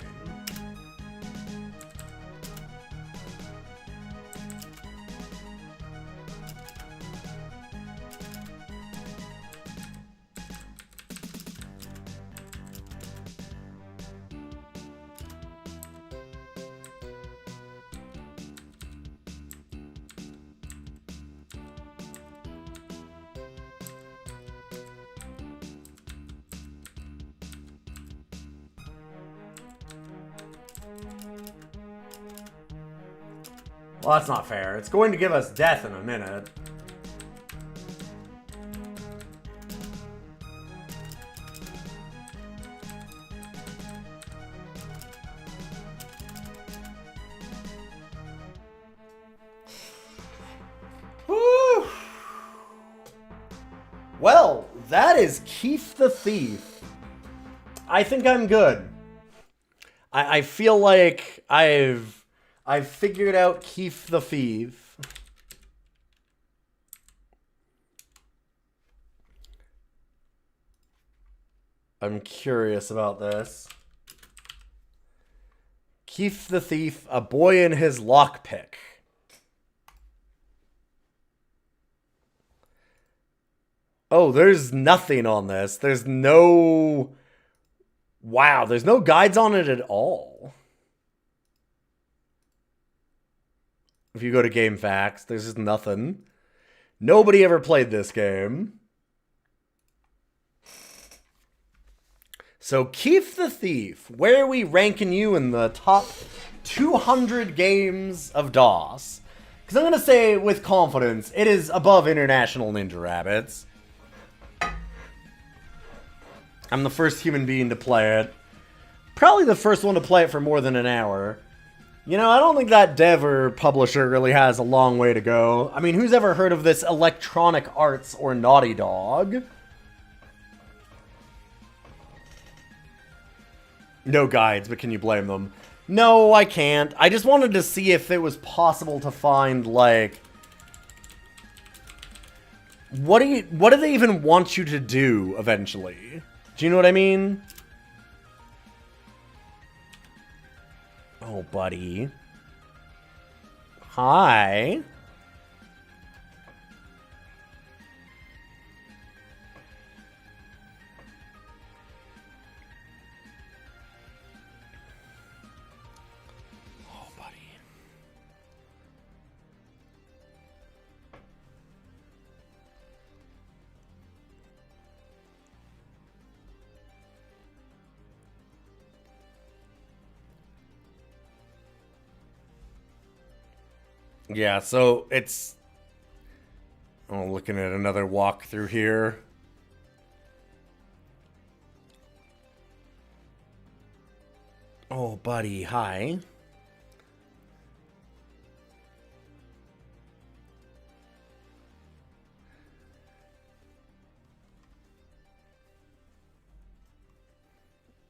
Speaker 1: Well, that's not fair. It's going to give us death in a minute. Whew. Well, that is Keef the Thief. I think I'm good. I feel like I've figured out Keef the Thief. I'm curious about this. Keef the Thief, a boy in his lockpick. Oh, there's nothing on this. There's no... Wow, there's no guides on it at all. If you go to Game Facts, there's just nothing. Nobody ever played this game. So, Keef the Thief, where are we ranking you in the top 200 games of DOS? Because I'm going to say with confidence, it is above International Ninja Rabbits. I'm the first human being to play it. Probably the first one to play it for more than an hour. You know, I don't think that dev or publisher really has a long way to go. I mean, who's ever heard of this Electronic Arts or Naughty Dog? No guides, but can you blame them? No, I can't. I just wanted to see if it was possible to find, like... What do they even want you to do, eventually? Do you know what I mean? Oh, buddy. Hi. Oh, buddy. Yeah, so it's... Oh, looking at another walkthrough here. Oh, buddy, hi.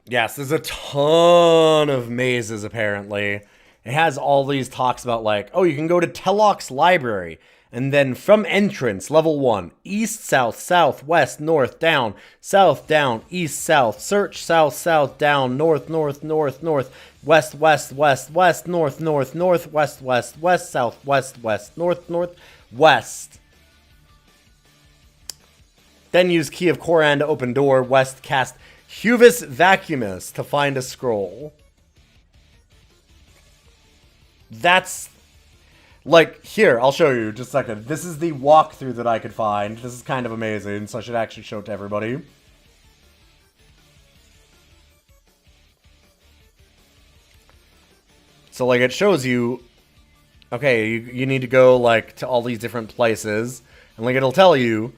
Speaker 1: Yes, there's a ton of mazes, apparently. It has all these talks about, like, oh, you can go to Telok's library. And then from entrance, level 1, east, south, south, west, north, down, east, south, search, south, south, down, north, north, north, north, west, west, west, west, north, north, north, west, west, west, south, west, west, north, north, west. Then use Key of Koran to open door, west, cast Huvis Vacuumus to find a scroll. That's, like, here, I'll show you just a second. This is the walkthrough that I could find. This is kind of amazing, so I should actually show it to everybody. So, like, it shows you, okay, you need to go, like, to all these different places. And, like, it'll tell you,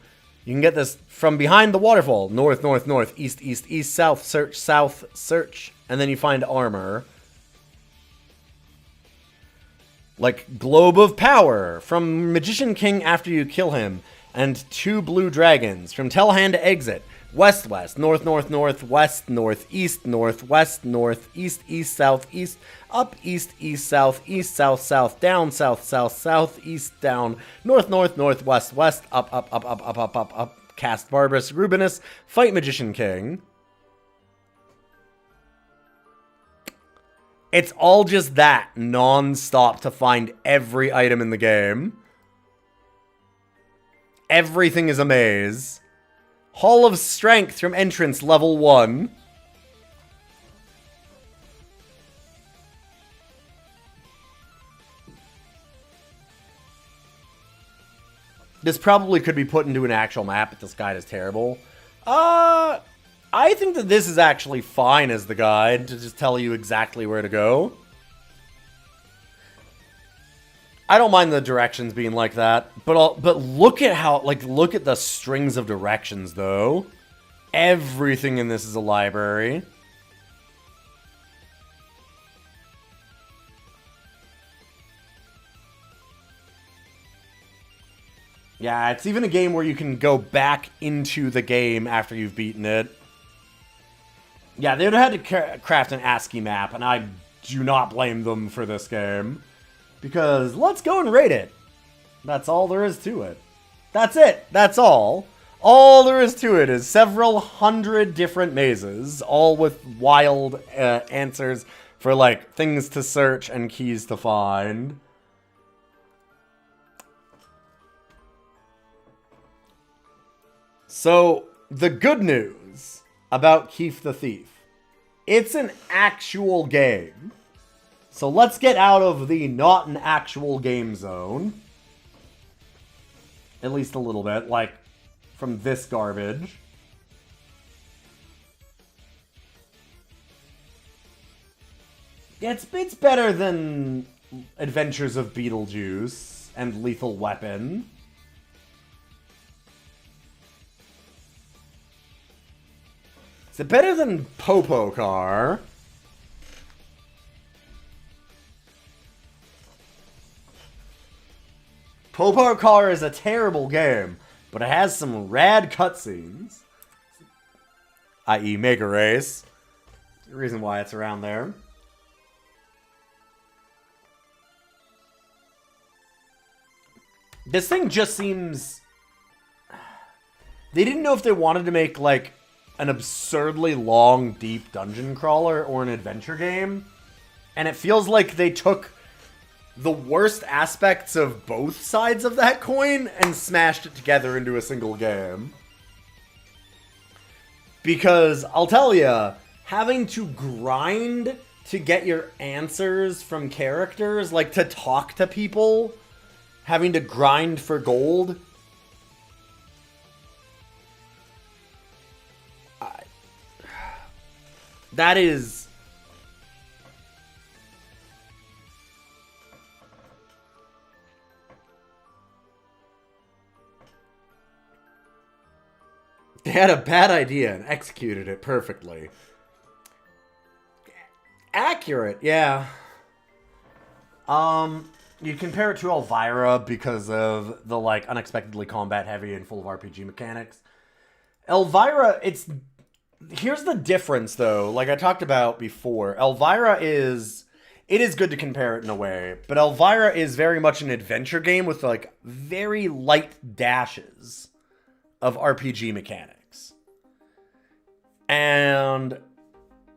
Speaker 1: you can get this from behind the waterfall. North, north, north, east, east, east, south, search. And then you find armor. Like, Globe of Power from Magician King after you kill him. And 2 blue dragons from Telhan to exit. West, west, north, north, north, west, north, east, north, west, north, east, east, south, east, up, east, east, south, south, down, south, south, south, east, down, north, north, north, west, west, up, up, up, up, up, up, up, up, cast Barbarous Rubinus, fight Magician King. It's all just that, non-stop to find every item in the game. Everything is a maze. Hall of Strength from entrance, level 1. This probably could be put into an actual map, but this guide is terrible. I think that this is actually fine as the guide to just tell you exactly where to go. I don't mind the directions being like that, but look at how, like, look at the strings of directions, though. Everything in this is a library. Yeah, it's even a game where you can go back into the game after you've beaten it. Yeah, they would have had to craft an ASCII map, and I do not blame them for this game. Because let's go and rate it. That's all there is to it. That's it. That's all. All there is to it is several hundred different mazes, all with wild answers for, like, things to search and keys to find. So, the good news about Keef the Thief. It's an actual game. So let's get out of the not an actual game zone. At least a little bit, like, from this garbage. It's better than Adventures of Beetlejuice and Lethal Weapon. Is it better than Popo Car? Popo Car is a terrible game, but it has some rad cutscenes. I.e. Mega Race. The reason why it's around there. This thing just seems... They didn't know if they wanted to make, like, an absurdly long, deep dungeon crawler or an adventure game. And it feels like they took the worst aspects of both sides of that coin and smashed it together into a single game. Because, I'll tell ya, having to grind to get your answers from characters, like to talk to people, having to grind for gold... That is... They had a bad idea and executed it perfectly. Accurate, yeah. You compare it to Elvira because of the, like, unexpectedly combat heavy and full of RPG mechanics. Elvira, it's... Here's the difference, though, like I talked about before. Elvira is... It is good to compare it in a way, but Elvira is very much an adventure game with, like, very light dashes of RPG mechanics. And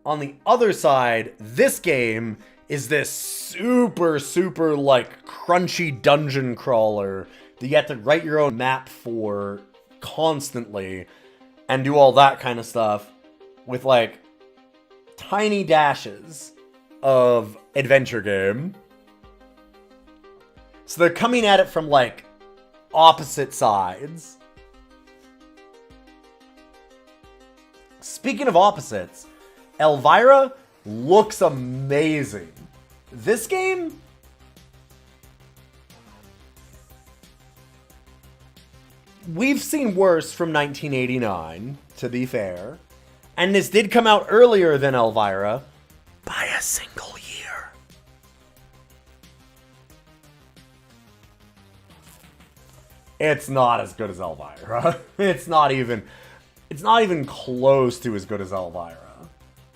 Speaker 1: on the other side, this game is this super, super, like, crunchy dungeon crawler that you have to write your own map for constantly and do all that kind of stuff with, like, tiny dashes of adventure game. So they're coming at it from, like, opposite sides. Speaking of opposites, Elvira looks amazing. This game... We've seen worse from 1989, to be fair. And this did come out earlier than Elvira by a single year. It's not as good as Elvira. It's not even close to as good as Elvira.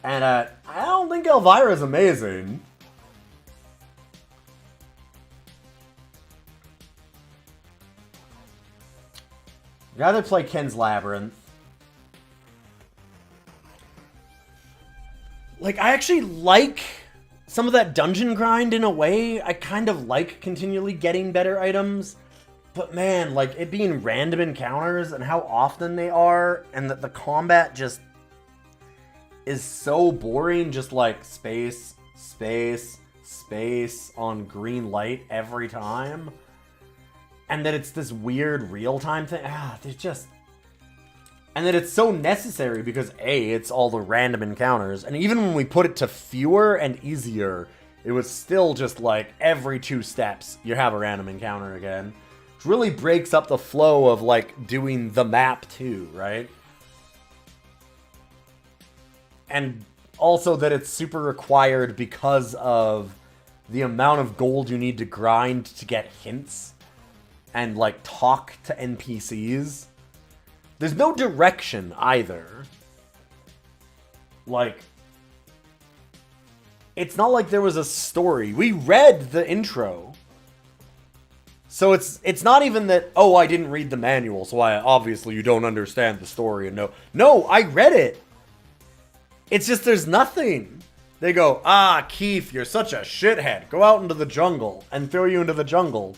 Speaker 1: And I don't think Elvira is amazing. I'd rather play Ken's Labyrinth. Like, I actually like some of that dungeon grind in a way. I kind of like continually getting better items. But man, like, it being random encounters and how often they are, and that the combat just is so boring. Just like space, space, space on green light every time. And that it's this weird real-time thing. There's just... And that it's so necessary because, A, it's all the random encounters. And even when we put it to fewer and easier, It was still just like every 2 steps you have a random encounter again. Which really breaks up the flow of like doing the map too, right? And also that it's super required because of the amount of gold you need to grind to get hints and like talk to NPCs. There's no direction either. Like, it's not like there was a story. We read the intro. So it's not even that, oh, I didn't read the manual, so obviously you don't understand the story and no. No, I read it. It's just there's nothing. They go, ah, Keef, you're such a shithead. Go out into the jungle and throw you into the jungle.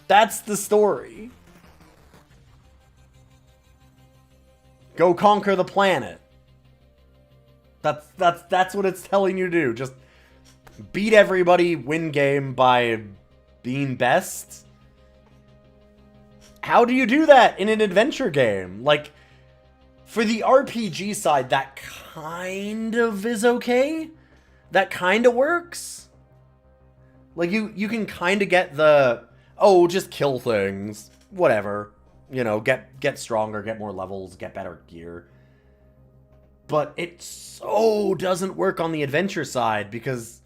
Speaker 1: That's the story. Go conquer the planet. That's what it's telling you to do. Just beat everybody, win game by being best. How do you do that in an adventure game? Like, for the RPG side, that kind of is okay. That kind of works. Like, you can kind of get the, oh, just kill things. Whatever. You know, get stronger, get more levels, get better gear. But it so doesn't work on the adventure side, because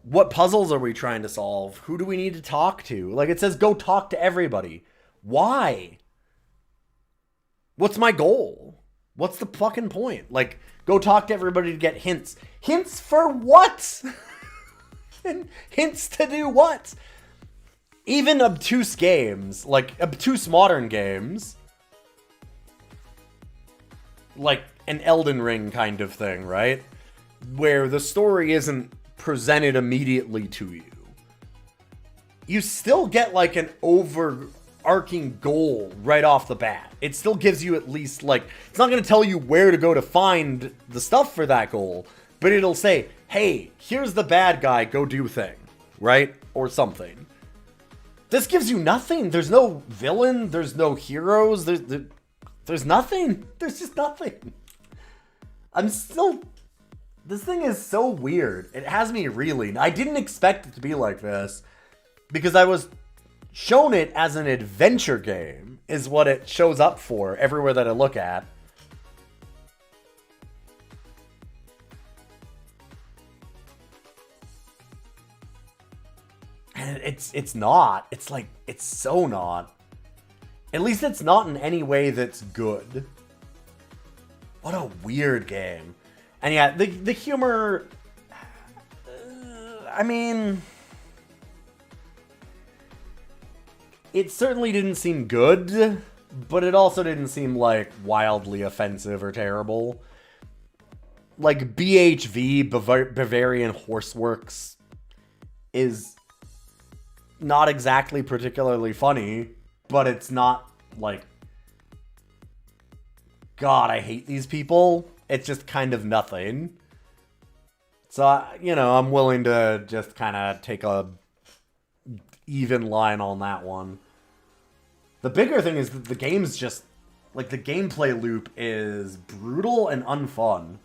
Speaker 1: what puzzles are we trying to solve? Who do we need to talk to? Like, it says go talk to everybody. Why? What's my goal? What's the fucking point? Like, go talk to everybody to get hints. Hints for what? Hints to do what? Even obtuse games, like obtuse modern games, like an Elden Ring kind of thing, right? Where the story isn't presented immediately to you. You still get like an overarching goal right off the bat. It still gives you at least like, it's not going to tell you where to go to find the stuff for that goal, but it'll say, hey, here's the bad guy, go do thing, right? Or something. This gives you nothing. There's no villain, there's no heroes, there's nothing. There's just nothing. This thing is so weird. It has me reeling. I didn't expect it to be like this, because I was shown it as an adventure game, is what it shows up for everywhere that I look at. And it's not. It's like, it's so not. At least it's not in any way that's good. What a weird game. And yeah, the humor, I mean, it certainly didn't seem good, but it also didn't seem like wildly offensive or terrible. Like BHV, Bavarian Horseworks, is not exactly particularly funny, but it's not like, God, I hate these people. It's just kind of nothing. So, you know, I'm willing to just kind of take a even line on that one. The bigger thing is that the game's just, like, the gameplay loop is brutal and unfun.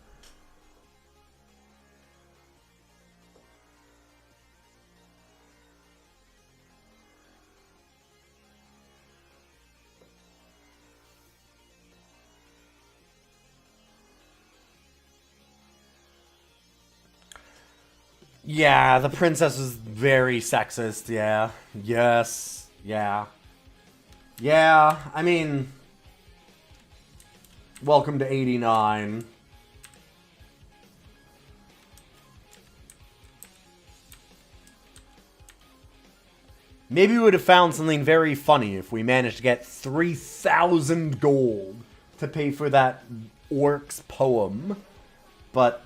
Speaker 1: Yeah, the princess is very sexist, yeah. Yes, yeah. Yeah, I mean, welcome to 89. Maybe we would have found something very funny if we managed to get 3,000 gold to pay for that orc's poem. But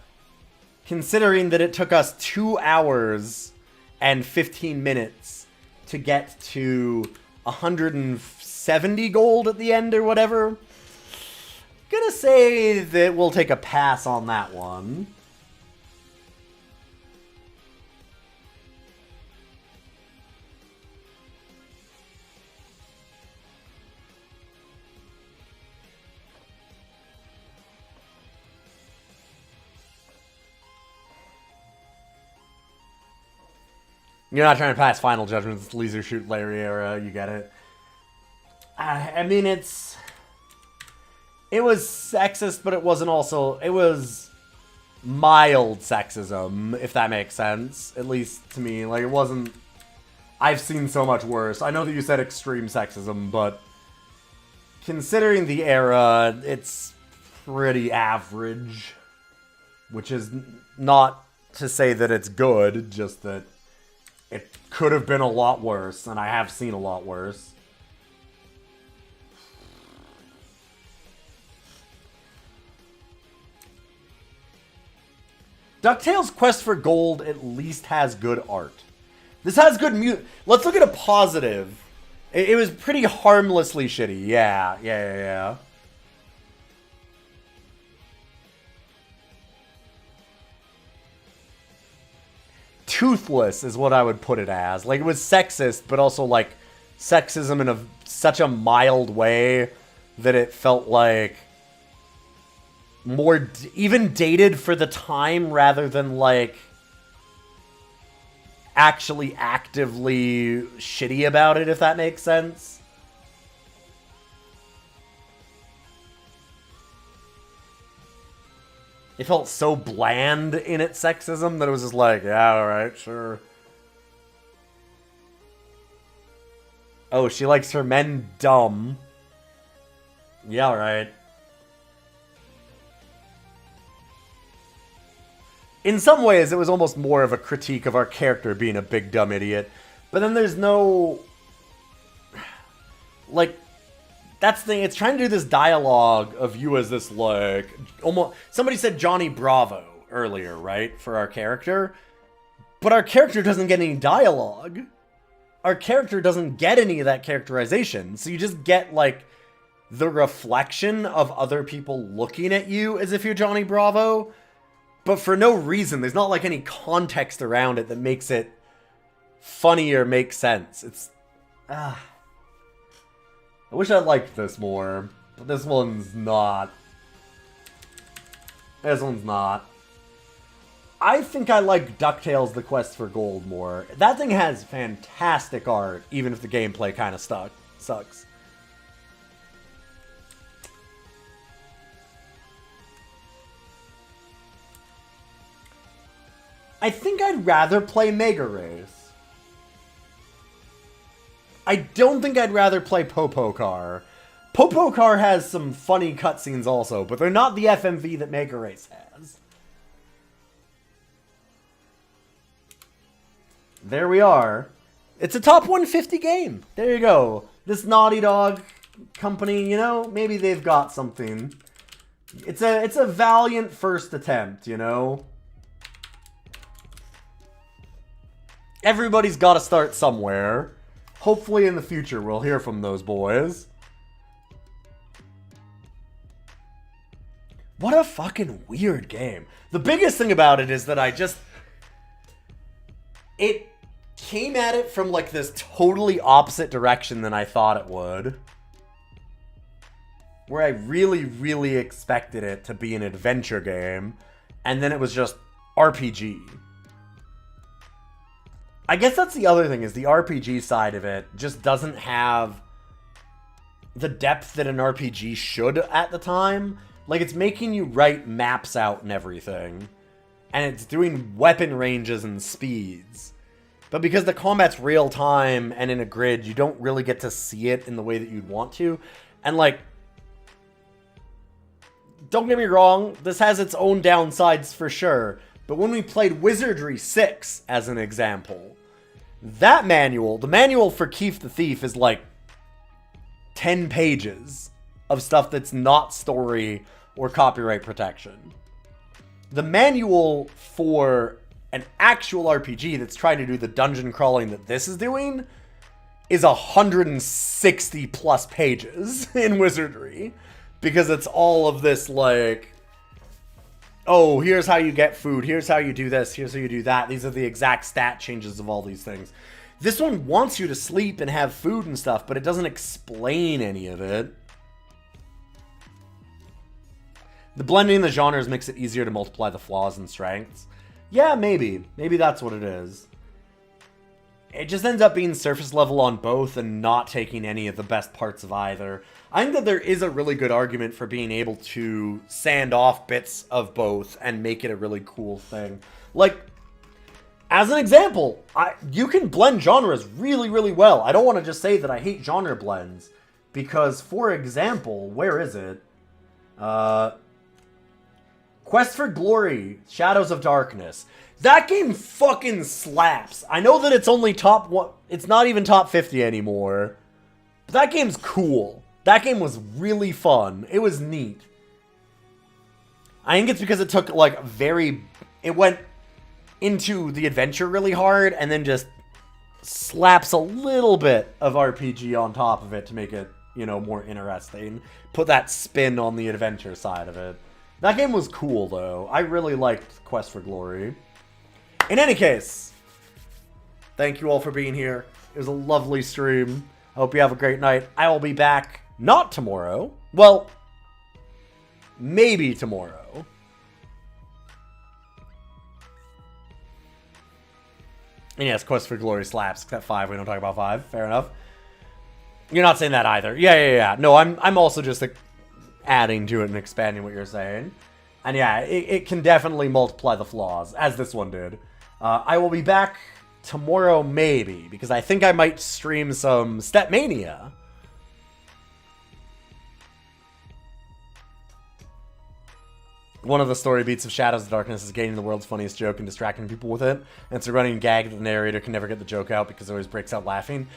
Speaker 1: considering that it took us 2 hours and 15 minutes to get to 170 gold at the end or whatever, gonna say that we'll take a pass on that one. You're not trying to pass Final Judgment. It's Laser Shoot Larry era. You get it. I mean, it was sexist, but it wasn't also... It was mild sexism, if that makes sense. At least to me. Like, it wasn't... I've seen so much worse. I know that you said extreme sexism, but... Considering the era, it's pretty average. Which is not to say that it's good, just that it could have been a lot worse, and I have seen a lot worse. DuckTales Quest for Gold at least has good art. This has good music. Let's look at a positive. It was pretty harmlessly shitty. Yeah. Toothless is what I would put it as. Like, it was sexist, but also, like, sexism in such a mild way that it felt like more even dated for the time rather than, like, actually actively shitty about it, if that makes sense. It felt so bland in its sexism that it was just like, yeah, alright, sure. Oh, she likes her men dumb. Yeah, alright. In some ways, it was almost more of a critique of our character being a big dumb idiot. But then there's no... Like... That's the thing, it's trying to do this dialogue of you as this, like, almost... Somebody said Johnny Bravo earlier, right? For our character. But our character doesn't get any dialogue. Our character doesn't get any of that characterization. So you just get, like, the reflection of other people looking at you as if you're Johnny Bravo. But for no reason. There's not, like, any context around it that makes it funny or make sense. It's... I wish I liked this more, but this one's not. This one's not. I think I like DuckTales The Quest for Gold more. That thing has fantastic art, even if the gameplay kind of sucks. I think I'd rather play Mega Race. I don't think I'd rather play Popo Car. Popo Car has some funny cutscenes also, but they're not the FMV that Mega Race has. There we are. It's a top 150 game. There you go. This Naughty Dog company, you know, maybe they've got something. It's a valiant first attempt, you know. Everybody's got to start somewhere. Hopefully in the future we'll hear from those boys. What a fucking weird game. The biggest thing about it is that it came at it from like this totally opposite direction than I thought it would. Where I really, really expected it to be an adventure game. And then it was just RPG. I guess that's the other thing, is the RPG side of it just doesn't have the depth that an RPG should at the time. Like, it's making you write maps out and everything. And it's doing weapon ranges and speeds. But because the combat's real time and in a grid, you don't really get to see it in the way that you'd want to. And, like, don't get me wrong, this has its own downsides for sure. But when we played Wizardry 6, as an example, that manual, the manual for Keef the Thief is like 10 pages of stuff that's not story or copyright protection. The manual for an actual RPG that's trying to do the dungeon crawling that this is doing is 160 plus pages in Wizardry. Because it's all of this, like, oh, here's how you get food, here's how you do this, here's how you do that. These are the exact stat changes of all these things. This one wants you to sleep and have food and stuff, but it doesn't explain any of it. The blending the genres makes it easier to multiply the flaws and strengths. Yeah, maybe. Maybe that's what it is. it just ends up being surface level on both and not taking any of the best parts of either. I think that there is a really good argument for being able to sand off bits of both and make it a really cool thing. Like, as an example, you can blend genres really, really well. I don't want to just say that I hate genre blends, because, for example, where is it? Quest for Glory, Shadows of Darkness. That game fucking slaps. I know that it's only top one. It's not even top 50 anymore. But that game's cool. That game was really fun. It was neat. I think it's because it took, like, it went into the adventure really hard and then just slaps a little bit of RPG on top of it to make it, you know, more interesting. Put that spin on the adventure side of it. That game was cool, though. I really liked Quest for Glory. In any case, thank you all for being here. It was a lovely stream. I hope you have a great night. I will be back, not tomorrow. Well, maybe tomorrow. And yes, Quest for Glory slaps, except 5. We don't talk about 5. Fair enough. You're not saying that either. Yeah. No, I'm also just adding to it and expanding what you're saying. And yeah, it can definitely multiply the flaws, as this one did. I will be back tomorrow, maybe, because I think I might stream some Stepmania. One of the story beats of Shadows of Darkness is getting the world's funniest joke and distracting people with it. And it's a running gag that the narrator can never get the joke out because it always breaks out laughing.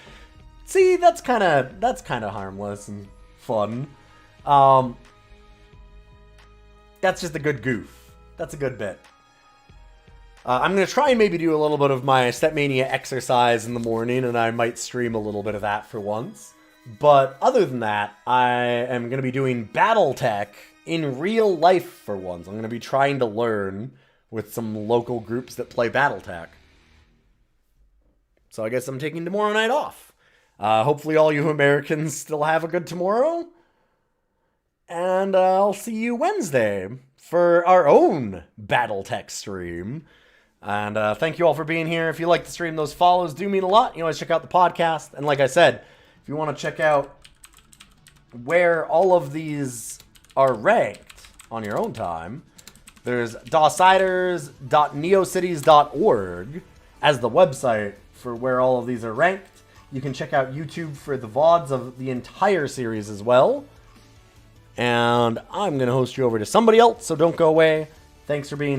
Speaker 1: See, that's kind of harmless and fun. That's just a good goof. That's a good bit. I'm going to try and maybe do a little bit of my Stepmania exercise in the morning, and I might stream a little bit of that for once. But other than that, I am going to be doing Battletech in real life for once. I'm going to be trying to learn with some local groups that play Battletech. So I guess I'm taking tomorrow night off. Hopefully all you Americans still have a good tomorrow. And I'll see you Wednesday for our own Battletech stream. And thank you all for being here. If you like the stream, those follows do mean a lot. You can always check out the podcast. And like I said, if you want to check out where all of these are ranked on your own time, there's DOSciders.neocities.org as the website for where all of these are ranked. You can check out YouTube for the VODs of the entire series as well. And I'm going to host you over to somebody else, so don't go away. Thanks for being here.